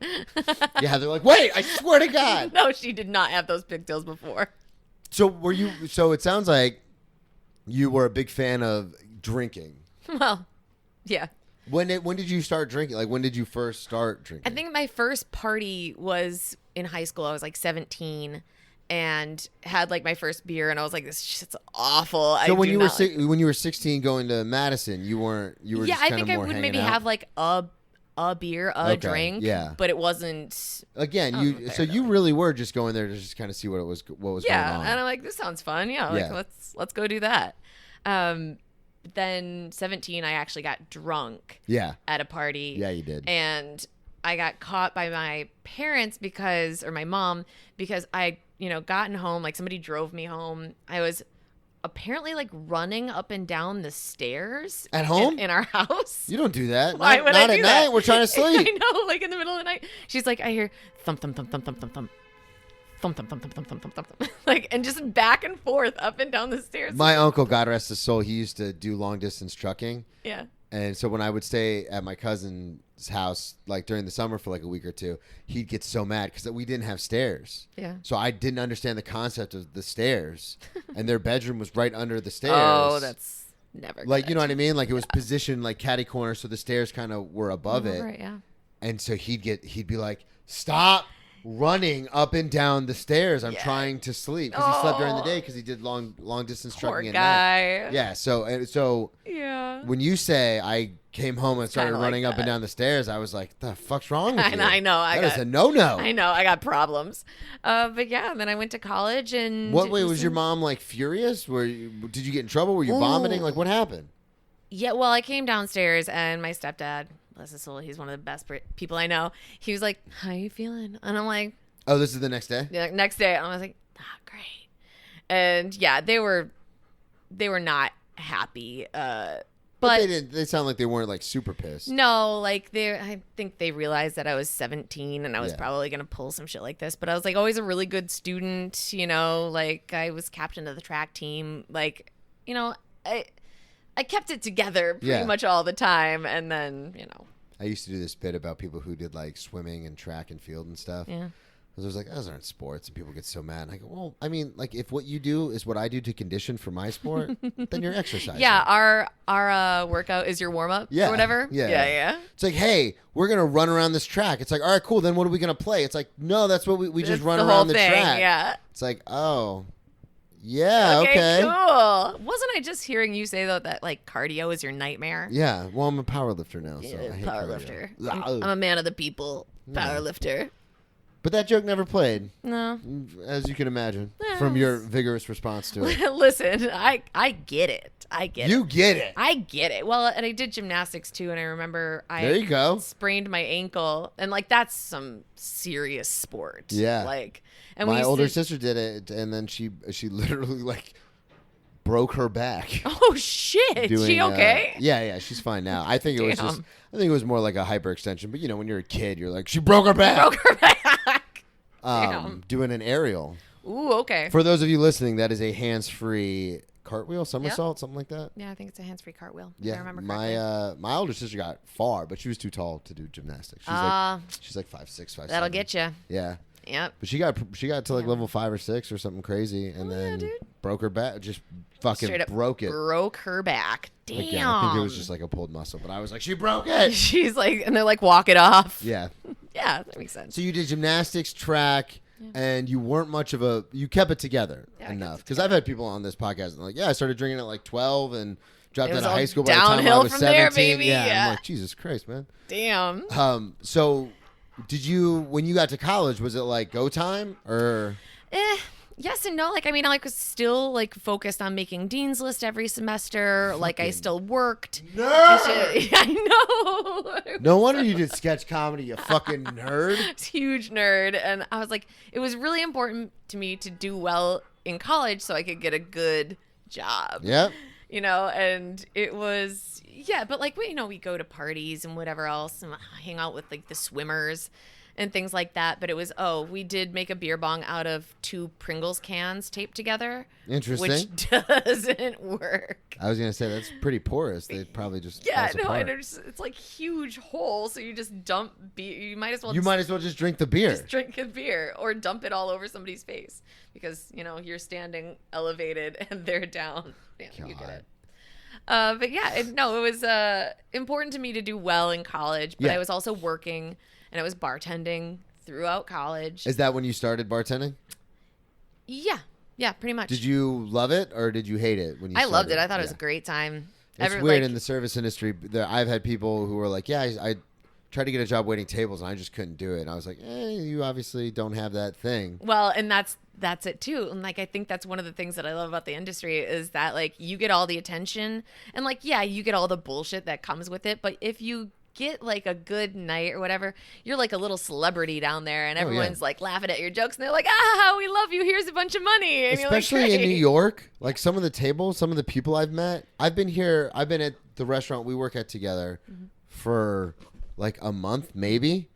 Yeah, they're like, wait, I swear to God. No, she did not have those pigtails before. So it sounds like you were a big fan of drinking. Well, yeah. When did you start drinking? Like, when did you first start drinking? I think my first party was in high school. I was like 17 and had like my first beer, and I was like, "This shit's awful." So when you were 16 going to Madison, you were yeah. Just I kind think of I more would hanging maybe out? have like a beer, drink. Yeah, but it wasn't. Again, you really were just going there to just kind of see what was going on. Yeah, and I'm like, this sounds fun. Yeah, like let's go do that. Then 17, I actually got drunk. Yeah. At a party. Yeah, you did. And I got caught by my parents or my mom, because I, gotten home, like somebody drove me home. I was apparently like running up and down the stairs. At home? In our house. You don't do that. Why would I do at that? night. We're trying to sleep. I know, like in the middle of the night. She's like, I hear thump, thump, thump, thump, thump, thump, thump. Thump, thump, thump, thump, thump, thump, thump, thump. Like, and just back and forth up and down the stairs. My uncle, God rest his soul, he used to do long distance trucking. Yeah. And so when I would stay at my cousin's house, like during the summer for like a week or two, he'd get so mad because we didn't have stairs. Yeah. So I didn't understand the concept of the stairs, and their bedroom was right under the stairs. Oh, that's never like good. You know what I mean? Like it was positioned like catty corner, so the stairs kind of were above it. Right. Yeah. And so he'd be like, "Stop running up and down the stairs. I'm trying to sleep," because he slept during the day because he did long distance trucking at night. Yeah. So yeah. When you say I came home and started running up and down the stairs, I was like, "The fuck's wrong with you?" I know. That is a no-no. I know. I got problems. But yeah, then I went to college and. What way was your mom like furious? Did you get in trouble? Were you vomiting? Like what happened? Yeah. Well, I came downstairs and my stepdad, bless his soul, he's one of the best people I know. He was like, "How you feeling?" And I'm like, "Oh, this is the next day." The next day, and I was like, great." And yeah, they were not happy. But they sound like they weren't like super pissed. No, like I think they realized that I was 17 and I was probably gonna pull some shit like this. But I was like always a really good student, like I was captain of the track team. Like, I kept it together pretty much all the time, and then, I used to do this bit about people who did like swimming and track and field and stuff. Yeah. I was like, those aren't sports, and people get so mad. And I go, well, I mean, like if what you do is what I do to condition for my sport, then you're exercising. Yeah, our workout is your warm up or whatever. Yeah. It's like, hey, we're gonna run around this track. It's like, all right, cool. Then what are we gonna play? It's like, no, that's what we just run around the track. Yeah. It's like, oh. Yeah, okay. Cool. Wasn't I just hearing you say, though, that, like, cardio is your nightmare? Yeah. Well, I'm a power lifter now, so I hate power cardio. lifter. I'm a man of the people. Power lifter. But that joke never played. No. As you can imagine from your vigorous response to it. Listen, I get it. You get it. I get it. Well, and I did gymnastics, too, and I remember there you go. sprained my ankle. And, like, that's some serious sport. Yeah. Like, and my older sister did it, and then she literally, like, broke her back. Oh, shit. She okay? Yeah, she's fine now. I think it was more like a hyperextension. But, when you're a kid, you're like, she broke her back. Doing an aerial. Ooh, okay. For those of you listening, that is a hands-free cartwheel, somersault, something like that. Yeah, I think it's a hands-free cartwheel. Yeah, if I remember correctly. My older sister got far, but she was too tall to do gymnastics. She's like 5'6", 5'7". That'll get you. Yeah. Yep. But she got to like level 5 or 6 or something crazy, and then broke her back. Just fucking Straight up broke it. Broke her back. Damn. Again, I think it was just like a pulled muscle, but I was like, she broke it. She's like, and they're like, walk it off. Yeah. Yeah, that makes sense. So you did gymnastics, track, and you weren't much of a. You kept it together enough. Because I've had people on this podcast and like, I started drinking at like 12 and dropped out of high school by the time I was 17. There, baby. Yeah, I'm like, Jesus Christ, man. Damn. So did you, when you got to college, was it like go time or? Yes and no. Like, I mean, I was still like focused on making Dean's List every semester. Like, I still worked. Nerd! I know. No wonder you did sketch comedy, you fucking nerd. Huge nerd. And I was like, it was really important to me to do well in college so I could get a good job. Yep. You know, and it was, but like, we go to parties and whatever else and hang out with like the swimmers and things like that. But it was, we did make a beer bong out of 2 Pringles cans taped together. Interesting. Which doesn't work. I was going to say, that's pretty porous. They'd probably just falls apart. And it's like huge hole. So you just dump beer. You might as well just drink the beer. Just drink a beer or dump it all over somebody's face because, you're standing elevated and they're down. Damn, you get it. But yeah, it was important to me to do well in college, but I was also working and I was bartending throughout college. Is that when you started bartending? Yeah, pretty much. Did you love it or did you hate it when you started? I loved it. I thought it was a great time. It's weird in the service industry. I've had people who were like, I tried to get a job waiting tables and I just couldn't do it. And I was like, you obviously don't have that thing. Well, and that's it too. And like, I think that's one of the things that I love about the industry is that like you get all the attention and like, you get all the bullshit that comes with it. But if you get like a good night or whatever, you're like a little celebrity down there and everyone's like laughing at your jokes and they're like, we love you. Here's a bunch of money. And especially you're like, in New York, like some of the tables, some of the people I've met, I've been at the restaurant we work at together for like a month, maybe.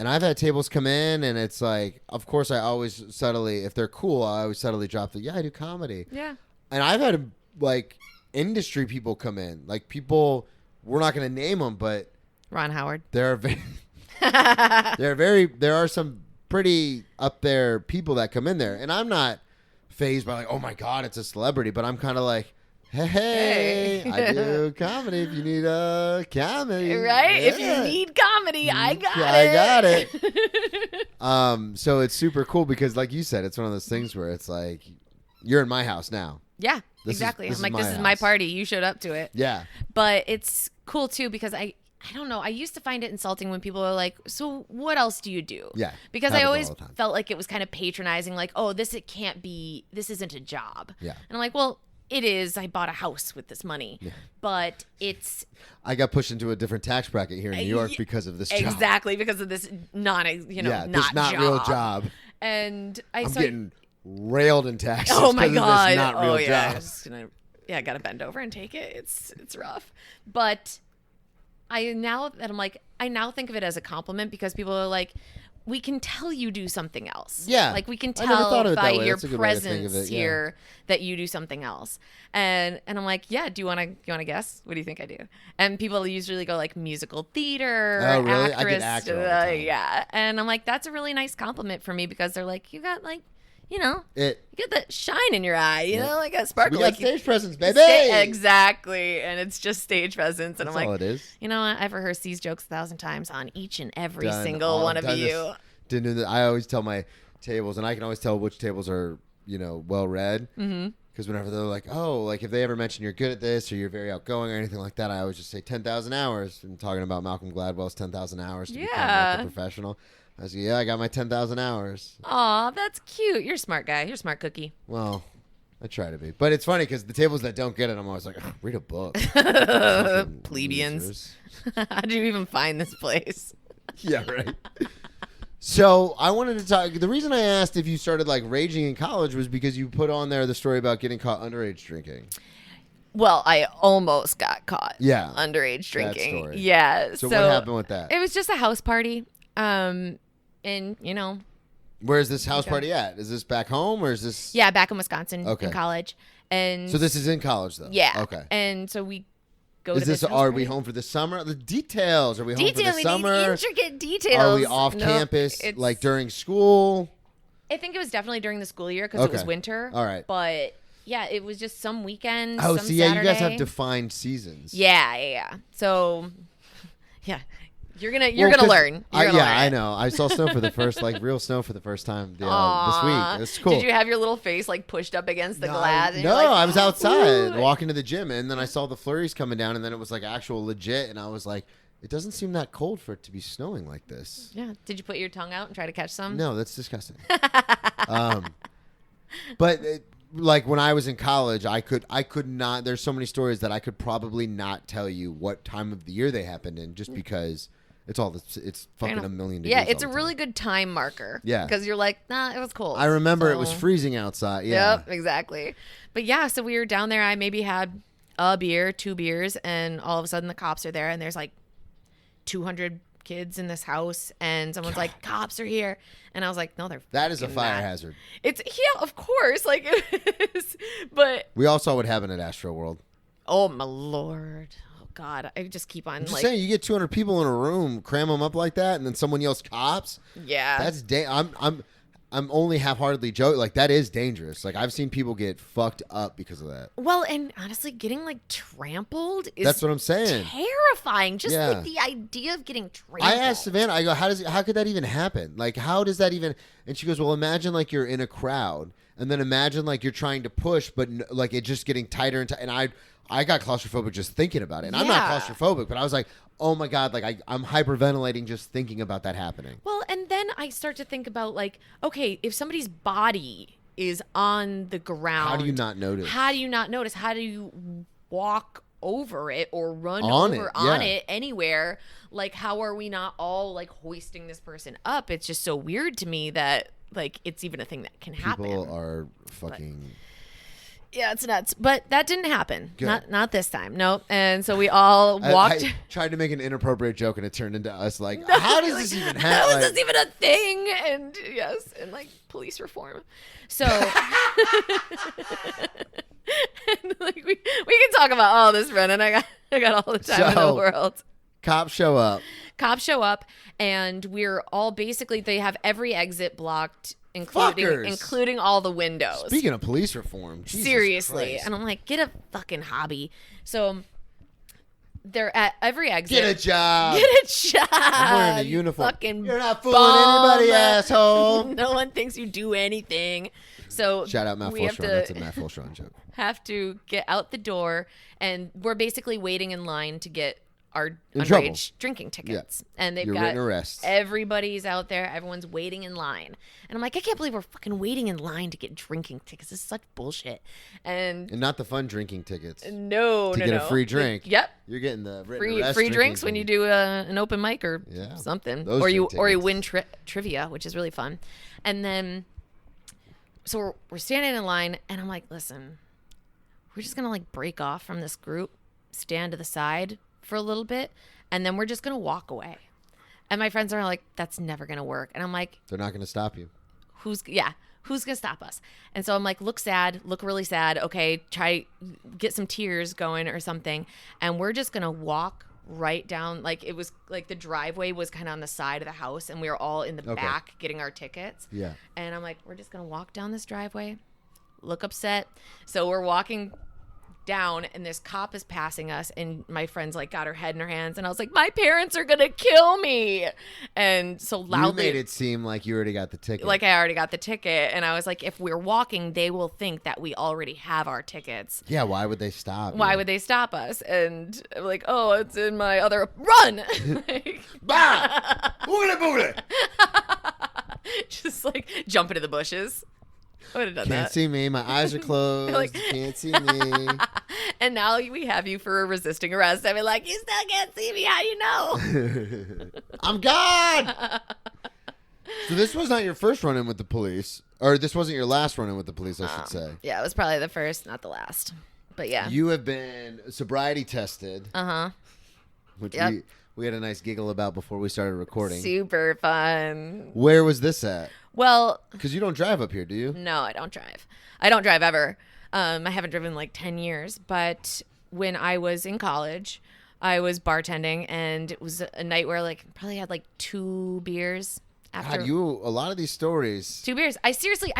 And I've had tables come in and it's like, of course I always subtly, if they're cool, I always subtly drop I do comedy. Yeah. And I've had like industry people come in, like people, we're not going to name them, but Ron Howard. There are some pretty up there people that come in there. And I'm not fazed by like, oh my God, it's a celebrity. But I'm kind of like, hey, I do comedy if you need a comedy. Right? Yeah. If you need comedy, I got it. So it's super cool because like you said, it's one of those things where it's like, you're in my house now. Yeah, exactly. This is my party. You showed up to it. Yeah. But it's cool too because I don't know. I used to find it insulting when people are like, so what else do you do? Yeah. Because I always felt like it was kind of patronizing, like, this isn't a job. Yeah. And I'm like, well, it is. I bought a house with this money. Yeah. But I got pushed into a different tax bracket here in New York because of this job. Exactly, because of this not real job. And I'm getting railed in taxes. Oh my God. Not real job. I got to bend over and take it. It's rough. But I now think of it as a compliment because people are like, we can tell you do something else. Yeah. Like we can tell by your presence here that you do something else. And I'm like, do you want to guess? What do you think I do? And people usually go like musical theater, oh, really? actress. I get actor all the time. Yeah. And I'm like, that's a really nice compliment for me because they're like, you got like, you get that shine in your eye, like a sparkle. We got stage presence, baby. Exactly. And it's just stage presence. And That's I'm like, all it is. You know what? I've rehearsed these jokes 1,000 times on each and every single one of you. I always tell my tables, and I can always tell which tables are, well read. Because whenever they're like, if they ever mention you're good at this or you're very outgoing or anything like that, I always just say 10,000 hours. I'm talking about Malcolm Gladwell's 10,000 hours to become like a professional. I was like, I got my 10,000 hours. Aw, that's cute. You're a smart guy. You're a smart cookie. Well, I try to be. But it's funny because the tables that don't get it, I'm always like, read a book. Plebeians. How'd you even find this place? Yeah, right. So I wanted to talk. The reason I asked if you started like raging in college was because you put on there the story about getting caught underage drinking. Well, I almost got caught. Yeah. Underage drinking. That story. Yeah. So what happened with that? It was just a house party. And where's this house party at? Is this back home or is this? Yeah, back in Wisconsin in college. And so this is in college though. Yeah. Okay. And so we go Is to this? this house Are party. we home for the summer? The details. Are we home for the We summer? need intricate details. Are we off No, campus, it's- like during school? I think it was definitely during the school year because it was Okay. winter. All right. But yeah, it was just some weekend. Oh, some so yeah, you guys have Saturday. defined seasons. Yeah. So, yeah, you're gonna Well, gonna 'cause learn. You're gonna learn I it. know. I saw snow for the first, like real snow for the first time this Aw. week. It's cool. Did you have your little face like pushed up against the glass? And No, you're like, I was outside "Ooh." walking to the gym, and then I saw the flurries coming down, and then it was like actual legit, and I was like, it doesn't seem that cold for it to be snowing like this. Yeah. Did you put your tongue out and try to catch some? No, that's disgusting. But like when I was in college, I could not. There's so many stories that I could probably not tell you what time of the year they happened in, just because it's fucking a million degrees. Yeah, it's a all the really time. good time marker. Yeah. Because you're like, nah, it was cold. I remember it was So- freezing outside. Yeah. Yep, exactly. But yeah, so we were down there. I maybe had a beer, 2 beers, and all of a sudden the cops are there, and there's like 200 kids in this house, and someone's like, cops are here. And I was like, no, they're That is a fucking fire not. hazard. It's, yeah, of course. Like, it is. But, We all saw what happened at Astro World. oh, my Lord. Oh, God. I just keep on, I'm just like, saying, you get 200 people in a room, cram them up like that, and then someone yells cops. yeah. That's I'm only half-heartedly joking. Like that is dangerous. Like I've seen people get fucked up because of that. Well, and honestly, getting like trampled is That's what I'm saying. terrifying. Just Yeah. like the idea of getting trampled. I asked Savannah, I go, how could that even happen? Like, how does that even? And she goes, well, imagine like you're in a crowd, and then imagine like you're trying to push, but like it just getting tighter and tighter. And I got claustrophobic just thinking about it. And I'm not Yeah. claustrophobic, but I was like, oh my God, like I'm hyperventilating just thinking about that happening. Well, and then I start to think about like, okay, if somebody's body is on the ground, How do you not notice? How do you not notice? How do you walk over it or run On over it, on yeah. it anywhere? Like, how are we not all like hoisting this person up? It's just so weird to me that like it's even a thing that can happen. People are fucking. Yeah, it's nuts. But that didn't happen. Good. Not this time. No. And so we all walked. I tried to make an inappropriate joke, and it turned into us like, how does this even How happen? is this even a thing? And yes, and like police reform. So and like we can talk about all this, Brennan. I got all the time in the So- world. Cops show up. Cops show up, and we're all basically they have every exit blocked, including Fuckers. all the windows. Speaking of police reform, Jesus Seriously. Christ. And I'm like, get a fucking hobby. So they're at every exit. Get a job. Get a job. I'm wearing a you uniform. Fucking You're not fooling bum. anybody, asshole. No one thinks you do anything. So Shout out Matt we have Fulstron. That's a Matt Fulstron joke. have to get out the door, and we're basically waiting in line to get our In trouble. underage drinking tickets. And they've Your got written arrests. everybody's out there. Everyone's waiting in line. And I'm like, I can't believe we're fucking waiting in line to get drinking tickets. This is such bullshit. And And not the fun drinking tickets. no, to no, get no. a free drink. Yep. You're getting the written Free arrest drinks drinking when you ticket. do an open mic or Yeah, something, those or you drink win tickets. trivia, which is really fun. And then, so we're standing in line, and I'm like, listen, we're just gonna like break off from this group, stand to the side for a little bit, and then we're just gonna walk away. And my friends are like, that's never gonna work. And I'm like, They're not going to stop you. who's gonna stop us? And so I'm like, look really sad. Okay, try get some tears going or something. And we're just gonna walk right down. Like it was like the driveway was kind of on the side of the house, and we were all in the Okay. back getting our tickets. Yeah. And I'm like, we're just gonna walk down this driveway. Look upset. So we're walking down, and this cop is passing us, and my friend's like got her head in her hands, and I was like, my parents are gonna kill me. And so loudly, You made it seem like you already got the ticket. like I already got the ticket, and I was like, if we're walking, they will think that we already have our tickets. yeah, why would they stop? Why would they stop us? And I'm like, oh, it's in my other run. Like, Bah! Boogly boogly! just like jump into the bushes. I would have done Can't that. see me. My eyes are closed. Like- You can't see me. And now we have you for a resisting arrest. I mean, like, you still can't see me. How do you know? I'm God. So this was not your first run-in with the police, or this wasn't your last run-in with the police, I should say. Yeah, it was probably the first, not the last. But yeah. You have been sobriety tested, which Yep. we had a nice giggle about before we started recording. Super fun. Where was this at? Well, Because you don't drive up here, do you? no, I don't drive. I don't drive ever. I haven't driven in like 10 years, but when I was in college, I was bartending, and it was a night where like probably had like 2 beers. After God, a lot of these stories. 2 beers. I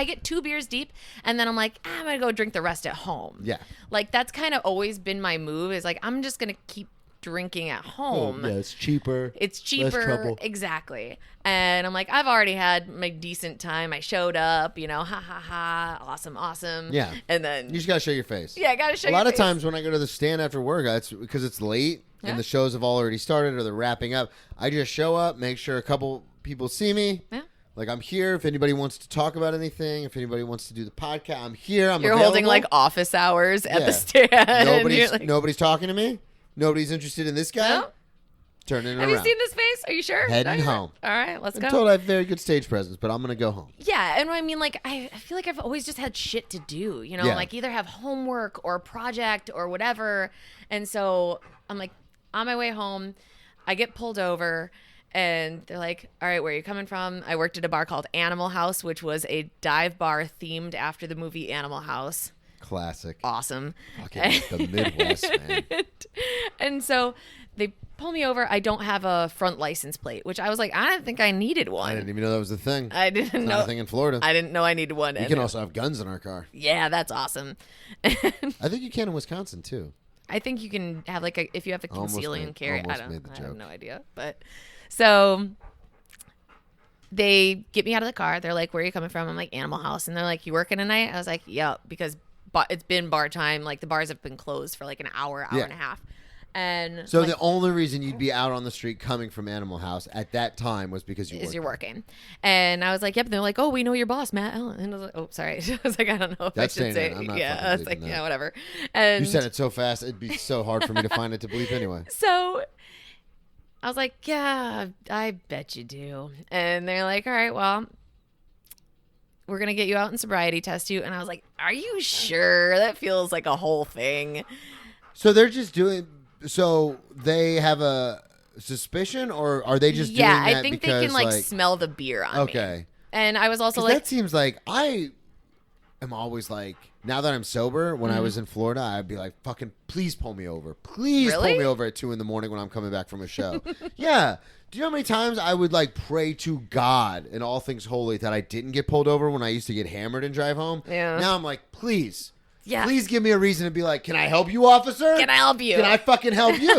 get 2 beers deep, and then I'm like, I'm gonna go drink the rest at home. Yeah. Like that's kind of always been my move. Is like I'm just gonna keep drinking at home. Yeah, it's cheaper. It's cheaper. Less trouble. Exactly. And I'm like, I've already had my decent time. I showed up, ha ha ha, awesome. Yeah. And then You just gotta show your face. yeah, gotta show. A lot your of face. times when I go to the stand after work, it's because it's late Yeah. and the shows have already started or they're wrapping up. I just show up, make sure a couple people see me. Yeah. Like I'm here. If anybody wants to talk about anything, if anybody wants to do the podcast, I'm here. You're available. holding like office hours at Yeah. the stand. Nobody's Like, nobody's talking to me. Nobody's interested in this guy. No? Turning it Have around. you seen this face? Are you sure? Heading No, you're- home. All right, let's I'm go. told I have very good stage presence, but I'm gonna go home. Yeah, and I mean, like, I feel like I've always just had shit to do, Yeah. like either have homework or a project or whatever. And so I'm like, on my way home, I get pulled over, and they're like, all right, where are you coming from? I worked at a bar called Animal House, which was a dive bar themed after the movie Animal House. Classic. Awesome. Fucking the Midwest, man. And so they pull me over. I don't have a front license plate, which I was like, I didn't think I needed one. I didn't even know that was the thing. I didn't It's know. not a thing in Florida. I didn't know I needed one. You can also have guns in our car. Yeah, that's awesome. I think you can in Wisconsin too. I think you can have like if you have a concealing and carry. I almost don't. made the I have joke. no idea. But so they get me out of the car. They're like, "Where are you coming from?" I'm like, "Animal House." And they're like, "You working tonight?" I was like, "Yep," because it's been bar time. Like the bars have been closed for like an hour Yeah. and a half. And So like, the only reason you'd be out on the street coming from Animal House at that time was because you're working. And I was like, "Yep." And they're like, "Oh, we know your boss, Matt Allen." And I was like, "Oh, sorry." I was like, "I don't know if That's I should say." staying in. I'm not Yeah, fucking it's like bleeping that. yeah, whatever. And You said it so fast, it'd be so hard for me to find it to bleep anyway. So I was like, yeah, I bet you do. And they're like, all right, well, we're going to get you out and sobriety test you. And I was like, are you sure? That feels like a whole thing. So they're just doing. So they have a suspicion, or are they just Yeah, doing that I think because they can like smell the beer on me. okay? And I was also 'Cause like, that seems like I am always like, now that I'm sober, when I was in Florida, I'd be like, fucking please pull me over. Please Really? pull me over at 2 a.m. when I'm coming back from a show. Yeah. Do you know how many times I would like pray to God and all things holy that I didn't get pulled over when I used to get hammered and drive home? Yeah. Now I'm like, please. yeah, Please give me a reason to be like, can I help you, officer? can I help you? Can I fucking help you?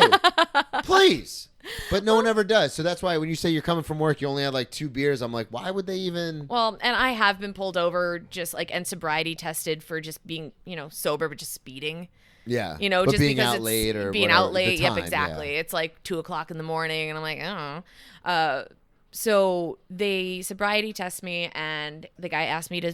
Please. But no one ever does. So that's why when you say you're coming from work, you only had like 2 beers. I'm like, why would they even? Well, and I have been pulled over just like and sobriety tested for just being, sober, but just speeding. Yeah. But just being because out it's late or being whatever, out late. the Yep, time, exactly. yeah. It's like 2:00 in the morning, and I'm like, I don't know. So they sobriety test me, and the guy asked me to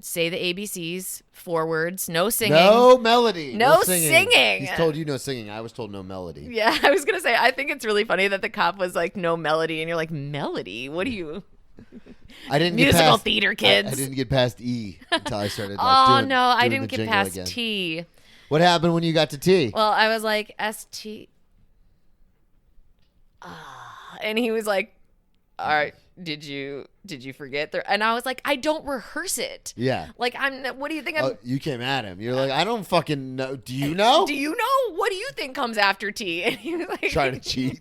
say the ABCs, 4 words, no singing. No melody. No singing. singing. He's told you no singing. I was told no melody. Yeah, I was gonna say, I think it's really funny that the cop was like, no melody, and you're like, melody? What are you? I didn't Musical get past, theater kids. I didn't get past E until I started. Like, Oh doing, no, I doing didn't the get jingle past again. T. What happened when you got to T? Well, I was like ST, and he was like, "All right, did you forget?" And I was like, "I don't rehearse it. Yeah. Like What do you think? I'm? Oh, you came at him. You're like, I don't fucking know. Do you know? Do you know? What do you think comes after T?" And he was like, Trying to cheat.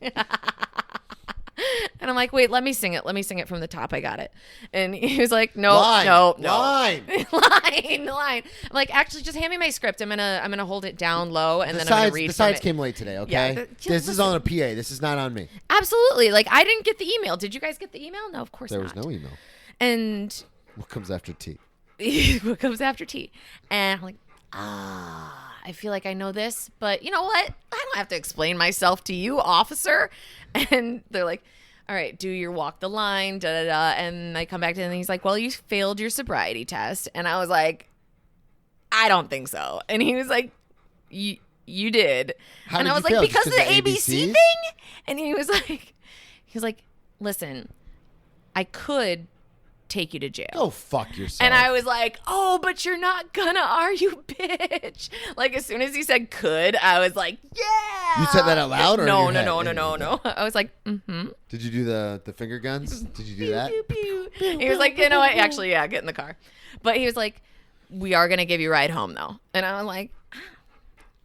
And I'm like, "Wait, let me sing it. Let me sing it from the top. I got it." And he was like, "No, Line. no, Line. line." I'm like, "Actually, just hand me my script. I'm gonna hold it down low, and The then I'm gonna sides, read the from sides it." came late today, okay? Yeah, this is on a PA. This is not on me. Absolutely. Like, I didn't get the email. Did you guys get the email? No, of course There not. was no email. And What comes after T? what comes after T? And I'm like, I feel like I know this, but you know what? I don't have to explain myself to you, officer. And they're like, all right, do your walk the line, da da da. And I come back to him and he's like, well, you failed your sobriety test. And I was like, I don't think so. And he was like, you did. How and did I was you like, fail? because of Just the 'cause ABC the ABCs? thing? And he was like, listen, I could take you to jail. Go fuck yourself. And I was like, oh, but you're not gonna, are you, bitch? Like, as soon as he said could, I was like, yeah. You said that out loud? Or No, in your no, head? no, no, no, no. I was like, mm-hmm. Did you do the finger guns? Did you do that? Pew, pew, pew. He was like, you know what? Actually, yeah, get in the car. But he was like, we are gonna give you a ride home, though. And I was like,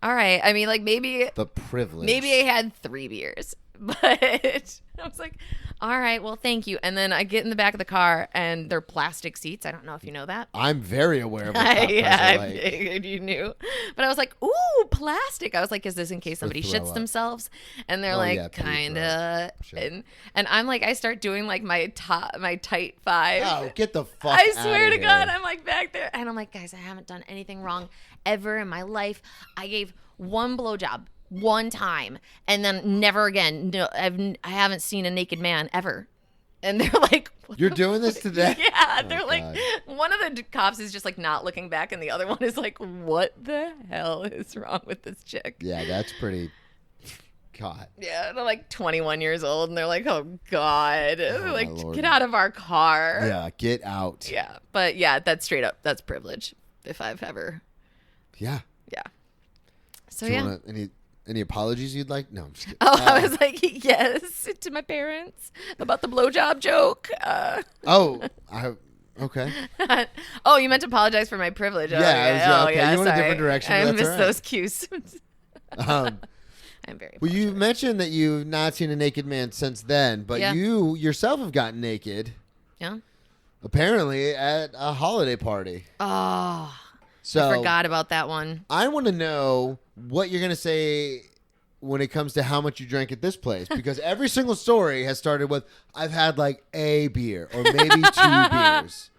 all right. I mean, like maybe The privilege. maybe I had 3 beers, but I was like, all right, well, thank you. And then I get in the back of the car, and they're plastic seats. I don't know if you know that. I'm very aware of what cop cars Yeah, are I like. figured you knew. But I was like, ooh, plastic. I was like, is this in case somebody throw shits up. themselves? And they're Oh, like, yeah, pretty kinda. Sure. And I'm like, I start doing like my tight 5. Oh, get the fuck I outta swear to here. God, I'm like back there, and I'm like, guys, I haven't done anything wrong ever in my life. I gave one blowjob one time, and then never again. No, I haven't seen a naked man ever. And they're like, what You're the doing this today? Yeah, Oh, they're like, God. one of the cops is just like not looking back, and the other one is like, what the hell is wrong with this chick? Yeah, that's pretty. God. Yeah, they're like 21 years old, and they're like, oh God, they're my like, Lord. get out of our car. Yeah, get out. Yeah, but yeah, that's straight up, that's privilege if I've ever, Yeah. yeah. So Do you yeah. wanna, any apologies you'd like? No, I'm just kidding. Oh, I was like, yes, to my parents about the blowjob joke. Okay. Oh, you meant to apologize for my privilege. Oh, Yeah, okay. You went a sorry. different direction, I but that's missed all right. those cues. Um, I'm very. well, you mentioned that you've not seen a naked man since then, but Yeah. you yourself have gotten naked, Yeah. apparently, at a holiday party. Oh, So I forgot about that one. I want to know what you're going to say when it comes to how much you drank at this place, because every single story has started with, I've had like a beer or maybe 2 beers.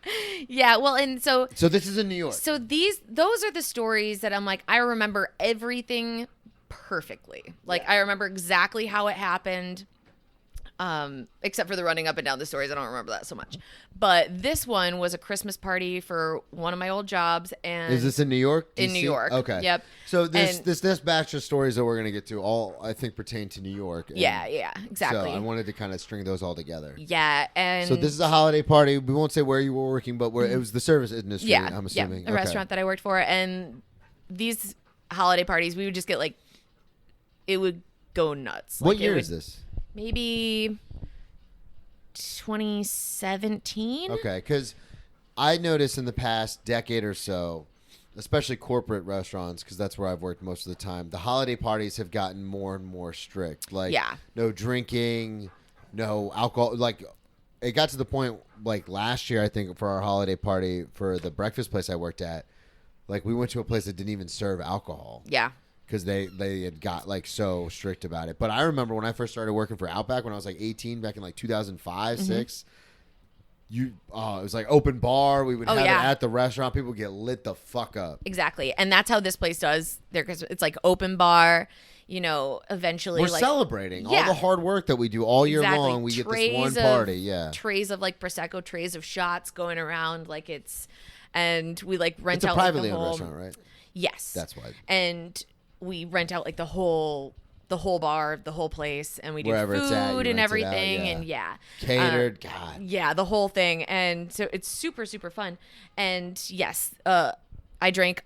Yeah. Well, and so So this is in New York. those are the stories that I'm like, I remember everything perfectly. Like I remember exactly how it happened. Except for the running up and down the stories. I don't remember that so much. But this one was a Christmas party for one of my old jobs. And Is this in New York? in New DC? York. Okay. Yep. So this And- this batch of stories that we're going to get to all, I think, pertain to New York. And Yeah, exactly. So I wanted to kind of string those all together. Yeah, and So this is a holiday party. We won't say where you were working, but where it was the service industry, yeah, I'm assuming. yeah, a restaurant that I worked for, and these holiday parties, we would just get like, it would go nuts. What Like, year it is this? Maybe 2017. Okay, because I noticed in the past decade or so, especially corporate restaurants, because that's where I've worked most of the time, the holiday parties have gotten more and more strict. Like, Yeah. no drinking, no alcohol. Like, it got to the point, like, last year, I think, for our holiday party for the breakfast place I worked at, like, we went to a place that didn't even serve alcohol. Yeah. Because they had got like so strict about it. But I remember when I first started working for Outback when I was like 18, back in like 2005, Mm-hmm. 6. It was like open bar. We would have yeah. it at the restaurant. People would get lit the fuck up. Exactly, and that's how this place does. Because it's like open bar. You know, eventually, We're like celebrating all Yeah. the hard work that we do all year Exactly. long. We get this Trays one of- party. Yeah. trays of like prosecco, trays of shots going around like it's, and we like rent It's a out privately like, the owned whole, restaurant, right? Yes, That's why. And we rent out like the whole bar, the whole place, and we do Wherever food it's at, you rent and it out, everything, yeah. and yeah, Catered. God. yeah, the whole thing, and so it's super super fun. And yes, I drank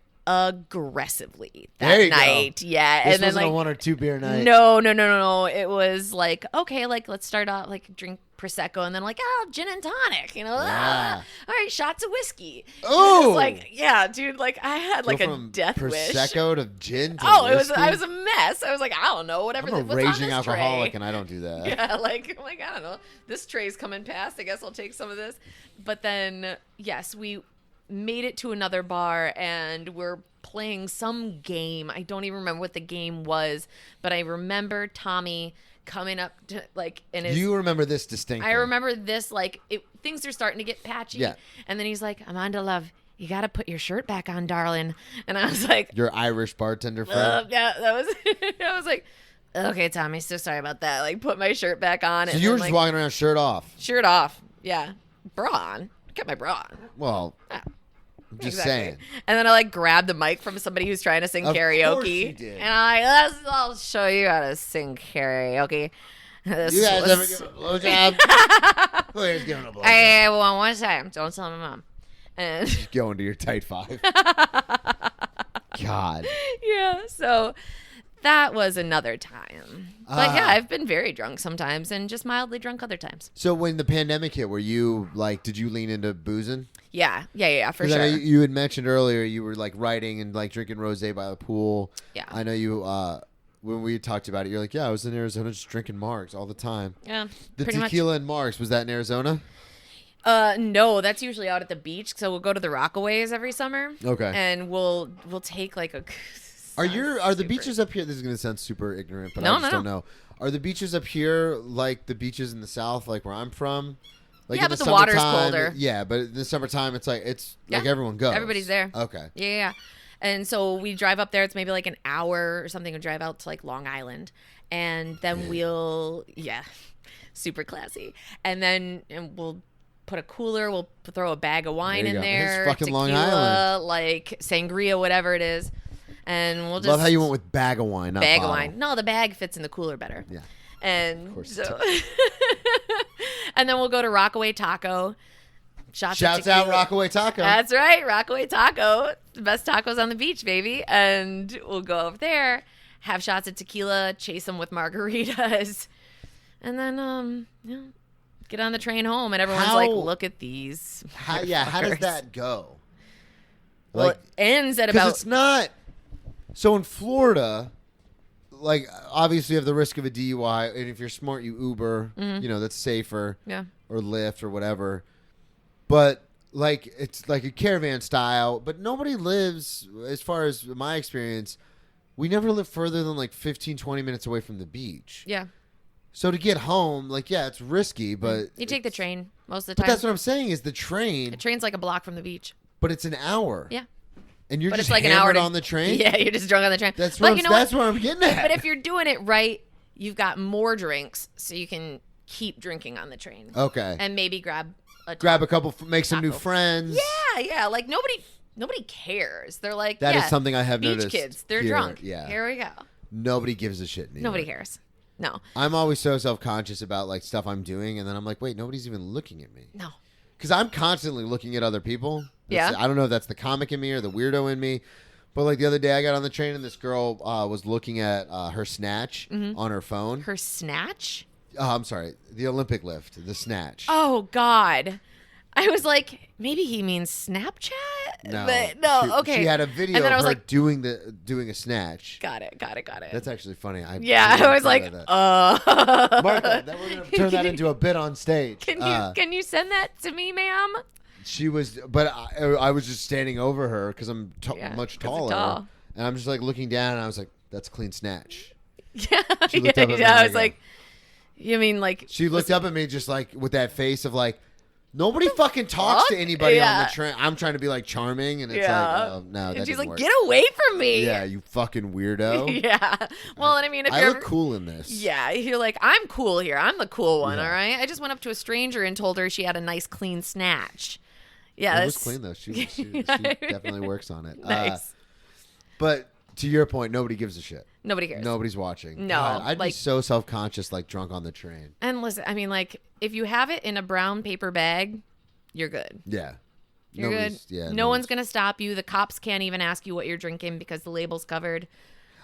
aggressively that There you go. night. Yeah, This and then wasn't like a 1 or 2 beer night. no. It was like, okay, like let's start out like drink prosecco, and then like gin and tonic, you know. Yeah. All right, shots of whiskey. Ooh. It was like, yeah, dude, like I had like Go a from death wish. Prosecco to gin to Oh, whiskey? I was a mess. I was like, I don't know, whatever. I'm a what's on raging this alcoholic, tray? and I don't do that. Yeah, like I'm like, I don't know. This tray's coming past. I guess I'll take some of this. But then, yes, we made it to another bar, and we're playing some game. I don't even remember what the game was, but I remember Tommy coming up to like in his. You remember this distinctly. I remember this like things are starting to get patchy. Yeah. And then he's like, Amanda Love, you got to put your shirt back on, darling. And I was like, Your Irish bartender friend. yeah, that was. I was like, okay, Tommy, so sorry about that. Like, put my shirt back on. So and you were then, just like, walking around shirt off. shirt off. Yeah, bra on. Kept my bra on. Well, Yeah. I'm just Exactly. saying. And then I like grabbed the mic from somebody who's trying to sing Of karaoke. course you did. And I'm like, I'll show you how to sing karaoke. This You guys was- ever give a blowjob? Who is giving a blowjob? Hey, one time. Don't tell my mom. And Go into your tight 5. God. yeah, so That was another time. But yeah, I've been very drunk sometimes and just mildly drunk other times. So when the pandemic hit, were you like, did you lean into boozing? Yeah, for 'Cause sure. I know you had mentioned earlier you were like writing and like drinking rosé by the pool. Yeah. I know you. When we talked about it, you're like, yeah, I was in Arizona just drinking margs all the time. Yeah, The pretty much. tequila and margs, was that in Arizona? No, that's usually out at the beach. So we'll go to the Rockaways every summer. Okay. And we'll take like a. Are the beaches up here? This is gonna sound super ignorant, but No, I just no, don't know. Are the beaches up here like the beaches in the South, like where I'm from? Like Yeah, in but the water's summertime, colder. Yeah, but in the summertime, it's like Yeah. everyone goes. Everybody's there. Okay. Yeah. And so we drive up there. It's maybe like an hour or something to drive out to like Long Island. And then super classy. And then we'll put a cooler. We'll throw a bag of wine There you in go. there. It's fucking Long tequila, Island. like sangria, whatever it is. And we'll just Love how you went with bag of wine, not bag of bottle. wine. No, the bag fits in the cooler better. Yeah. And Of course so, and then we'll go to Rockaway Taco. Shouts out Rockaway Taco. That's right, Rockaway Taco. The best tacos on the beach, baby. And we'll go over there, have shots of tequila, chase them with margaritas, and then get on the train home. And everyone's like, "Look at these." How does motherfuckers." that go? Well, it ends at Because about. it's not. So in Florida, like obviously you have the risk of a DUI, and if you're smart, you Uber. That's safer. Yeah. Or Lyft or whatever. But like it's like a caravan style, but nobody lives, as far as my experience, we never live further than like 15, 20 minutes away from the beach. Yeah. So to get home, like, yeah, it's risky, but You take the train most of the But time. that's what I'm saying is the train, The train's like a block from the beach. but it's an hour. Yeah. And you're But just it's like an hour hammered to- on the train? Yeah, you're just drunk on the train. That's But what, you know that's what? what I'm getting at. But if you're doing it right, you've got more drinks, so you can keep drinking on the train. Okay. And maybe grab a couple, make some new taco. friends. Yeah. Like nobody cares. They're like, That is yeah, something I have beach noticed kids. They're here, drunk. yeah. Here we go. Nobody gives a shit. Nobody cares. No. I'm always so self-conscious about like stuff I'm doing, and then I'm like, wait, nobody's even looking at me. No. Because I'm constantly looking at other people. Yeah. I don't know if that's the comic in me or the weirdo in me. But like the other day I got on the train and this girl was looking at her snatch on her phone. Her snatch? I'm sorry. The Olympic lift. The snatch. Oh God. I was like, maybe he means Snapchat? No. But no, okay. She had a video and then of I was her like, doing a snatch. got it. That's actually funny. I was didn't like, think of that. Mark that. We're going to turn that into a bit on stage. Can you send that to me, ma'am? She was, but I was just standing over her because I'm much 'cause you're taller, tall. and I'm just like looking down, and I was like, "That's a clean snatch." Yeah. She looked up at me I and was like, you mean like She looked up at me just like with that face of like, nobody fucking talks to anybody on the train. I'm trying to be like charming, and it's like, oh, no, that and she's didn't like, work. get away from me. Yeah, you fucking weirdo. Yeah. Well, and I mean, if I you're look cool in this. Yeah, you're like, I'm cool here. I'm the cool one, Yeah. all right? I just went up to a stranger and told her she had a nice, clean snatch. Yeah, It was clean though. She definitely works on it. Nice. But to your point, nobody gives a shit. Nobody cares. Nobody's watching. No, God, I'd be like- so self-conscious, like drunk on the train. And listen, I mean, like, if you have it in a brown paper bag, you're good. Yeah. You're good. Yeah. No one's going to stop you. The cops can't even ask you what you're drinking because the label's covered.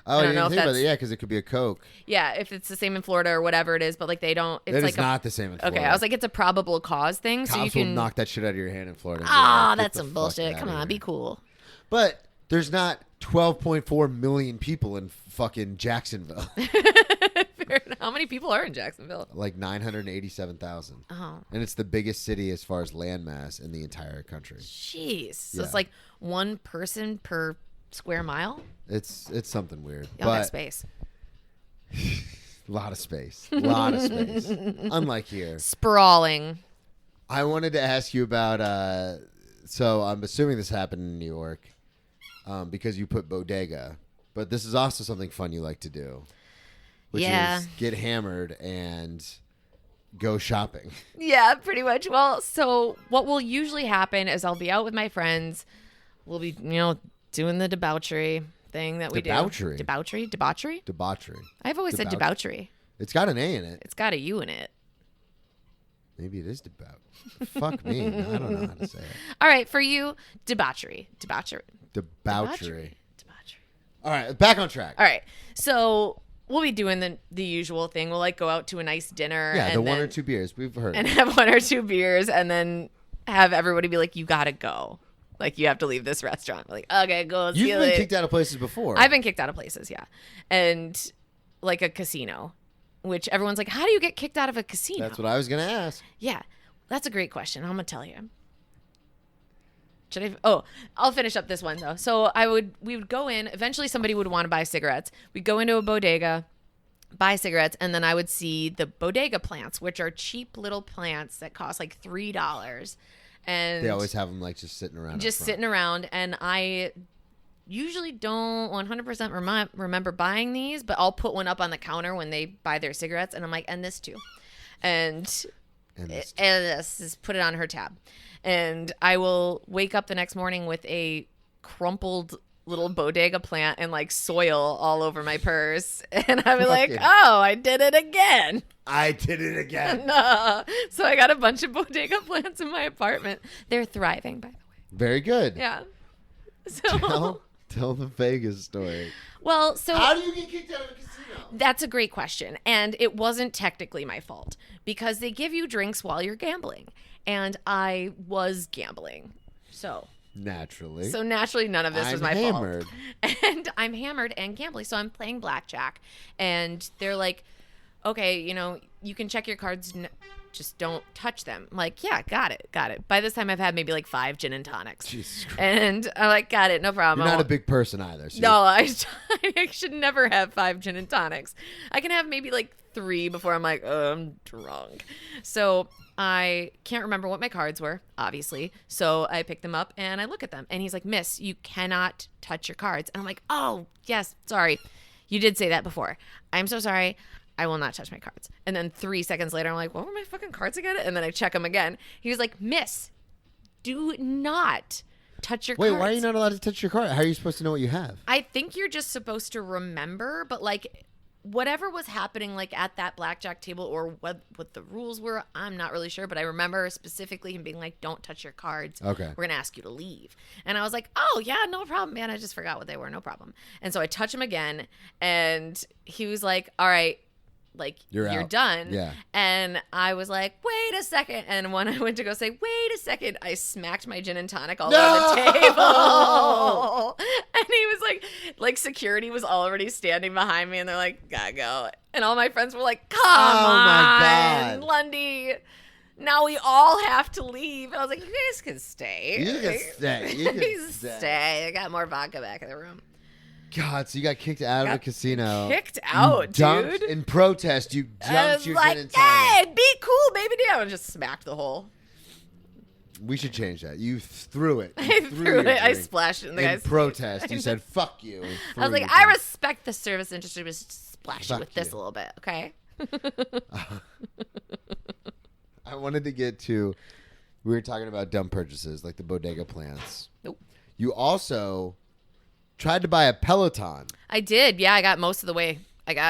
Oh, I I don't didn't know if think about that's- that. Yeah, because it could be a Coke. Yeah, if it's the same in Florida or whatever it is, but like they don't. It's It like is not the same in Florida. Okay, I was like, it's a probable cause thing, so you Cops can. will knock that shit out of your hand in Florida. and be Ah, like, "Get that's the some fuck bullshit. outta Come on, here." be cool. But there's not 12.4 million people in fucking Jacksonville. How many people are in Jacksonville? Like 987,000. Oh, And it's the biggest city as far as landmass in the entire country. jeez. So Yeah. it's like one person per square mile. It's something weird. Y'all got But space. a lot of space. A lot of space. Unlike here. Sprawling. I wanted to ask you about, so I'm assuming this happened in New York because you put bodega, but this is also something fun you like to do, which Yeah. is get hammered and go shopping. Yeah, pretty much. Well, so what will usually happen is I'll be out with my friends. We'll be, doing the debauchery thing that we Debauchery? do. Debauchery? Debauchery. I've always said debauchery. It's got an A in it. It's got a U in it. Maybe it is debauch. Fuck me. I don't know how to say it. All right, for you, debauchery. Debauchery. Debauchery. All right, back on track. All right. So we'll be doing the usual thing. We'll like go out to a nice dinner. Yeah, and the then, 1 or 2 beers we've heard. and have 1 or 2 beers, and then have everybody be like, "You gotta go. Like you have to leave this restaurant." We're like, okay, go. You've been kicked out of places before. I've been kicked out of places, yeah, and like a casino, which everyone's like, "How do you get kicked out of a casino?" That's what I was gonna ask. Yeah, that's a great question. I'm gonna tell you. Should I? Oh, I'll finish up this one though. So we would go in. Eventually, somebody would want to buy cigarettes. We'd go into a bodega, buy cigarettes, and then I would see the bodega plants, which are cheap little plants that cost like $3. And They always have them like just sitting around. just sitting around, and I usually don't 100% remember buying these, but I'll put one up on the counter when they buy their cigarettes, and I'm like, and this too, and this is put it on her tab, and I will wake up the next morning with a crumpled little bodega plant and like soil all over my purse, and I'm like, oh, I did it again. So I got a bunch of bodega plants in my apartment. They're thriving, by the way. Very good. Yeah. So Tell the Vegas story. well, so How do you get kicked out of a casino? that's a great question. And it wasn't technically my fault because they give you drinks while you're gambling. And I was gambling. So Naturally. none of this was my hammered. fault. And I'm hammered and gambling. So I'm playing blackjack. And they're like, okay, you can check your cards. Just don't touch them. I'm like, yeah, got it. By this time, I've had maybe like 5 gin and tonics. Jesus Christ. And I'm like, got it, no problem. You're not a big person either. So No, I should never have 5 gin and tonics. I can have maybe like 3 before I'm like, oh, I'm drunk. So I can't remember what my cards were, obviously. So I pick them up and I look at them. And he's like, Miss, you cannot touch your cards. And I'm like, oh, yes, sorry. You did say that before. I'm so sorry. I will not touch my cards. And then 3 seconds later, I'm like, what were my fucking cards again? And then I check them again. He was like, Miss, do not touch your cards. Wait, why are you not allowed to touch your card? How are you supposed to know what you have? I think you're just supposed to remember, but like whatever was happening like at that blackjack table or what the rules were, I'm not really sure. But I remember specifically him being like, don't touch your cards. Okay. We're going to ask you to leave. And I was like, oh, yeah, no problem, man. I just forgot what they were. No problem. And so I touch him again. And he was like, all right. Like, you're done. Yeah. And I was like, wait a second. And when I went to go say, wait a second, I smacked my gin and tonic all over the table. And he was like security was already standing behind me. And they're like, gotta go. And all my friends were like, come on, Lundy. Now we all have to leave. And I was like, you guys can stay. You can stay. I got more vodka back in the room. God, so you got kicked out of a casino. Kicked out, dude. In protest, you jumped your gin and tonic. Hey, be cool, baby. And just smacked the hole. We should change that. You threw it. I threw it. I splashed it in the guy's face. In protest, you said, fuck you. I was like, I respect the service industry, but just splash it with this a little bit, okay? I wanted to get to, we were talking about dumb purchases, like the bodega plants. Nope. You also tried to buy a Peloton. I did. Yeah, I got most of the way.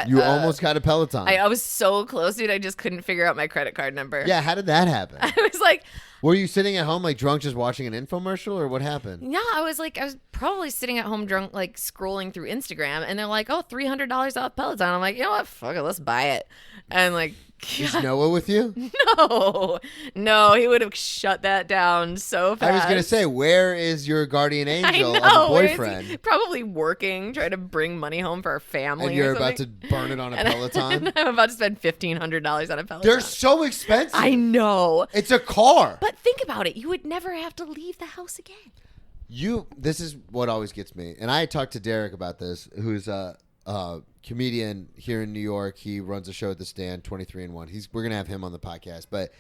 You almost got a Peloton. I was so close, dude. I just couldn't figure out my credit card number. Yeah, how did that happen? I was like... Were you sitting at home like drunk just watching an infomercial or what happened? Yeah, I was probably sitting at home drunk, like scrolling through Instagram, and they're like, oh, $300 off Peloton. I'm like, you know what? Fuck it, let's buy it. And like... Is Noah with you? No, he would have shut that down so fast. I was going to say, where is your guardian angel of a boyfriend? Probably working, trying to bring money home for our family. And you're about to burn it on a Peloton? And I'm about to spend $1,500 on a Peloton. They're so expensive. I know. It's a car. But think about it. You would never have to leave the house again. This is what always gets me. And I talked to Derek about this, who's a comedian here in New York. He runs a show at the Stand, 23-1. We're gonna have him on the podcast, but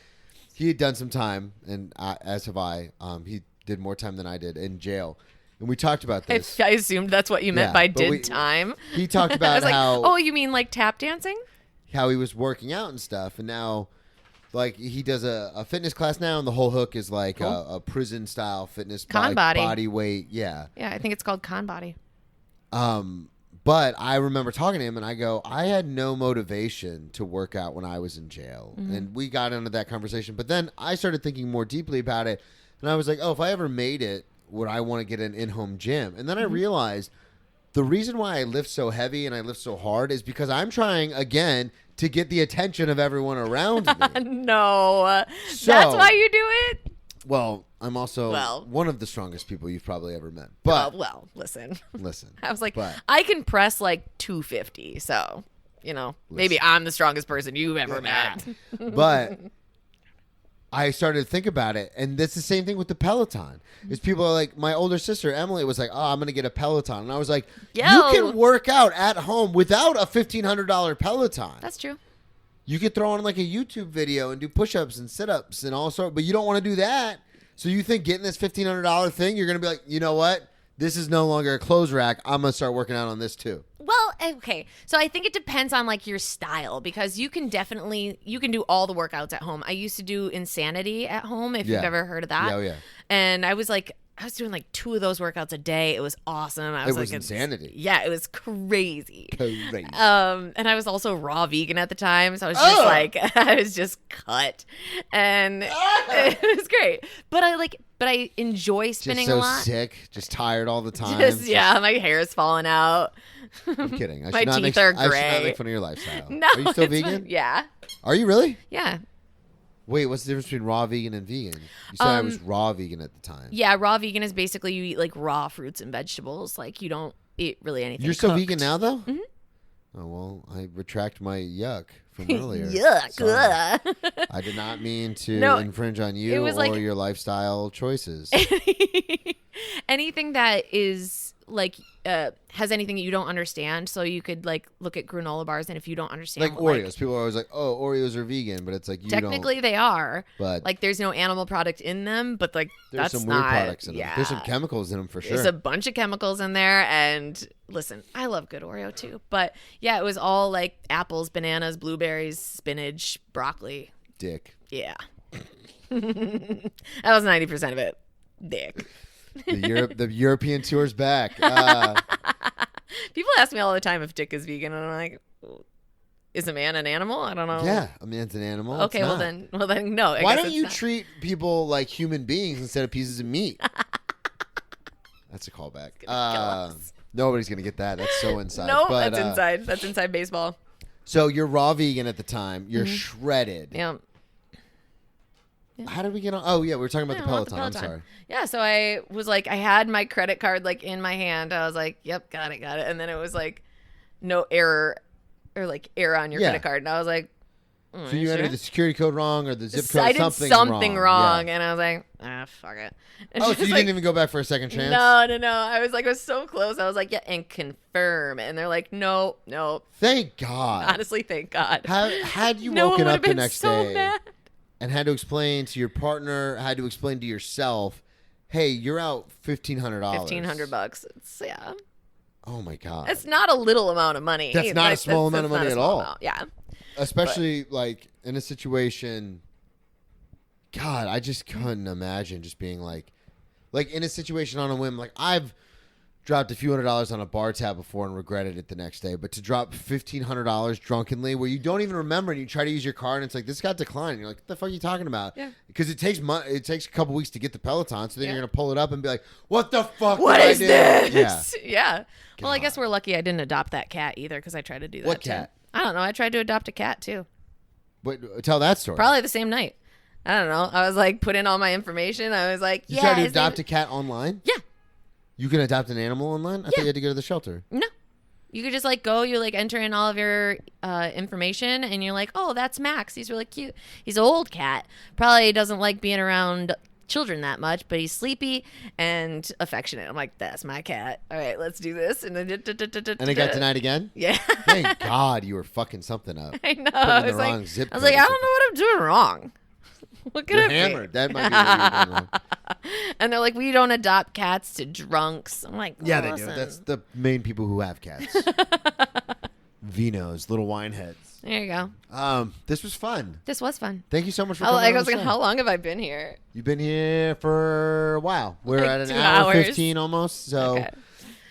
he had done some time, and as have I. He did more time than I did in jail, and we talked about this. I assumed that's what you meant by time. He talked about how. Oh, you mean like tap dancing? How he was working out and stuff, and now, like he does a fitness class now, and the whole hook is like a prison style fitness body weight. Yeah. Yeah, I think it's called Con Body. But I remember talking to him, and I go, I had no motivation to work out when I was in jail. Mm-hmm. And we got into that conversation. But then I started thinking more deeply about it, and I was like, oh, if I ever made it, would I want to get an in-home gym? And then I realized the reason why I lift so heavy and I lift so hard is because I'm trying, again, to get the attention of everyone around me. No. So- That's why you do it? Well, I'm also one of the strongest people you've probably ever met. But Well, listen. listen. I was like, but- I can press like 250. So, maybe I'm the strongest person you've ever met. But I started to think about it, and that's the same thing with the Peloton. Is people are like, my older sister Emily was like, "Oh, I'm gonna get a Peloton," and I was like, Yo. "You can work out at home without a $1,500 Peloton. That's true. You could throw on like a YouTube video and do push-ups and sit-ups and all sorts, but you don't want to do that. So you think getting this $1,500 thing, you're gonna be like, you know what? This is no longer a clothes rack. I'm gonna start working out on this too." Well, okay. So I think it depends on like your style because you can do all the workouts at home. I used to do Insanity at home if you've ever heard of that. Yeah, oh, yeah. And I was doing like 2 of those workouts a day. It was awesome. It was insanity. Yeah, it was crazy. Crazy. And I was also raw vegan at the time, so I was just like I was just cut, and it was great. But I enjoy spinning just so a lot. sick, just tired all the time. My hair is falling out. I'm kidding. My teeth are I should gray. not make fun of your lifestyle. No, Are you still it's vegan? fine. Yeah, Are you really? yeah. Wait, what's the difference between raw vegan and vegan? You said I was raw vegan at the time. Yeah, raw vegan is basically you eat like raw fruits and vegetables. Like you don't eat really anything. You're still cooked. vegan now, though? Mhm. Oh, well, I retract my yuck from earlier. Yuck. Sorry. Ugh. I did not mean to No, infringe on it you was or like- your lifestyle choices. Anything that is like has anything that you don't understand. So you could like look at granola bars, and if you don't understand, Like Oreos. People are always like, oh, Oreos are vegan, but it's like you technically don't. they are. But Like there's no animal product in them, but like there's that's some weird not. products in them. Yeah. There's some chemicals in them for sure. There's a bunch of chemicals in there, and listen, I love good Oreo too. But yeah, it was all like apples, bananas, blueberries, spinach, broccoli. Dick. Yeah, that was 90% of it. Dick. The European tour's back. People ask me all the time if Dick is vegan, and I'm like, is a man an animal? I don't know. Yeah, a man's an animal. Okay, It's well not. then, no. I Why guess don't it's you not. treat people like human beings instead of pieces of meat? That's a callback. kill us. Nobody's gonna get that. That's so inside. No, But, that's inside. That's inside baseball. So you're raw vegan at the time. You're shredded. Yeah. How did we get on? Oh yeah, we were talking about Yeah, the about Peloton. I'm sorry. Yeah, so I was like, I had my credit card like in my hand. I was like, yep, got it. And then it was like, no error, or like error on your Yeah. credit card. And I was like, So you entered the security code wrong or the zip code I did something wrong, Yeah. and I was like, fuck it. And Oh, she so was you like, didn't even go back for a second chance? No. I was so close. I was like, yeah, and confirm. And they're like, no. Thank God. Honestly, thank God. Had you No one woken would up have the been next so day mad. and had to explain to your partner, had to explain to yourself, hey, you're out $1,500. $1,500. It's Oh my God. It's not a little amount of money. That's not a small amount of that's money not at a small all. amount. Yeah. Especially like in a situation, God, I just couldn't imagine just being like in a situation on a whim. Like I've dropped a few $100s on a bar tab before and regretted it the next day. But to drop $1,500 drunkenly, where you don't even remember, and you try to use your card, and it's like this got declined. And you're like, what the fuck are you talking about? Yeah. Because it takes it takes a couple weeks to get the Peloton, so then you're gonna pull it up and be like, what the fuck? What did I is do? this? Yeah. Yeah. Well, I God. guess we're lucky I didn't adopt that cat either, because I tried to do that What too. cat? I don't know. I tried to adopt a cat too. But tell that story. Probably the same night. I don't know. I was like, put in all my information. I was like, You yeah. tried to his adopt name- a cat online? Yeah. You can adopt an animal online? I thought you had to go to the shelter. No. You could just like go, you like enter in all of your information, and you're like, oh, that's Max. He's really cute. He's an old cat. Probably doesn't like being around children that much, but he's sleepy and affectionate. I'm like, that's my cat. All right, let's do this. And then And it got denied again? Yeah. Thank God you were fucking something up. I know. Putting in I the was like, wrong zip I was code like, or I don't know what I'm doing wrong. What could You're it be? hammered. That might be what you're doing wrong. And they're like, we don't adopt cats to drunks. I'm like, Yeah, they do. listen. That's the main people who have cats. Vinos, little wine heads. There you go. This was fun. This was fun. Thank you so much for I coming on was the like, show. how long have I been here? You've been here for a while. We're Like at an 2 hour hours. 15 almost. So Okay.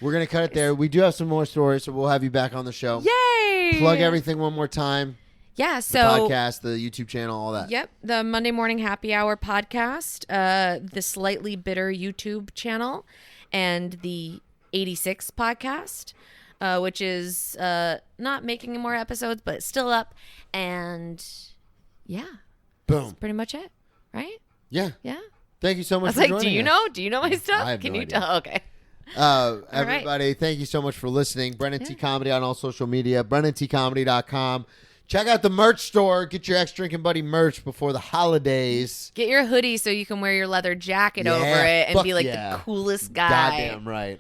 we're going to cut it there. We do have some more stories, so we'll have you back on the show. Yay! Plug everything one more time. Yeah, The so podcast, the YouTube channel, all that. Yep, the Monday Morning Happy Hour podcast, the Slightly Bitter YouTube channel, and the 86 podcast, which is not making more episodes, but still up. And yeah, Boom. that's pretty much it, right? Yeah. Yeah. Thank you so I much was for like, joining do you us. know? Do you know my stuff? I have Can no you idea. tell? Okay. Everybody, thank you so much for listening. Brennan T Comedy on all social media, BrennanTComedy.com. Check out the merch store. Get your Ex Drinking Buddy merch before the holidays. Get your hoodie so you can wear your leather jacket over Yeah, it and fuck be like yeah. the coolest guy. Goddamn right.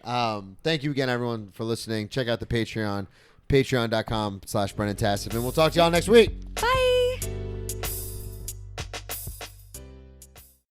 Thank you again, everyone, for listening. Check out the Patreon, patreon.com/BrennanTassif. And we'll talk to y'all next week. Bye.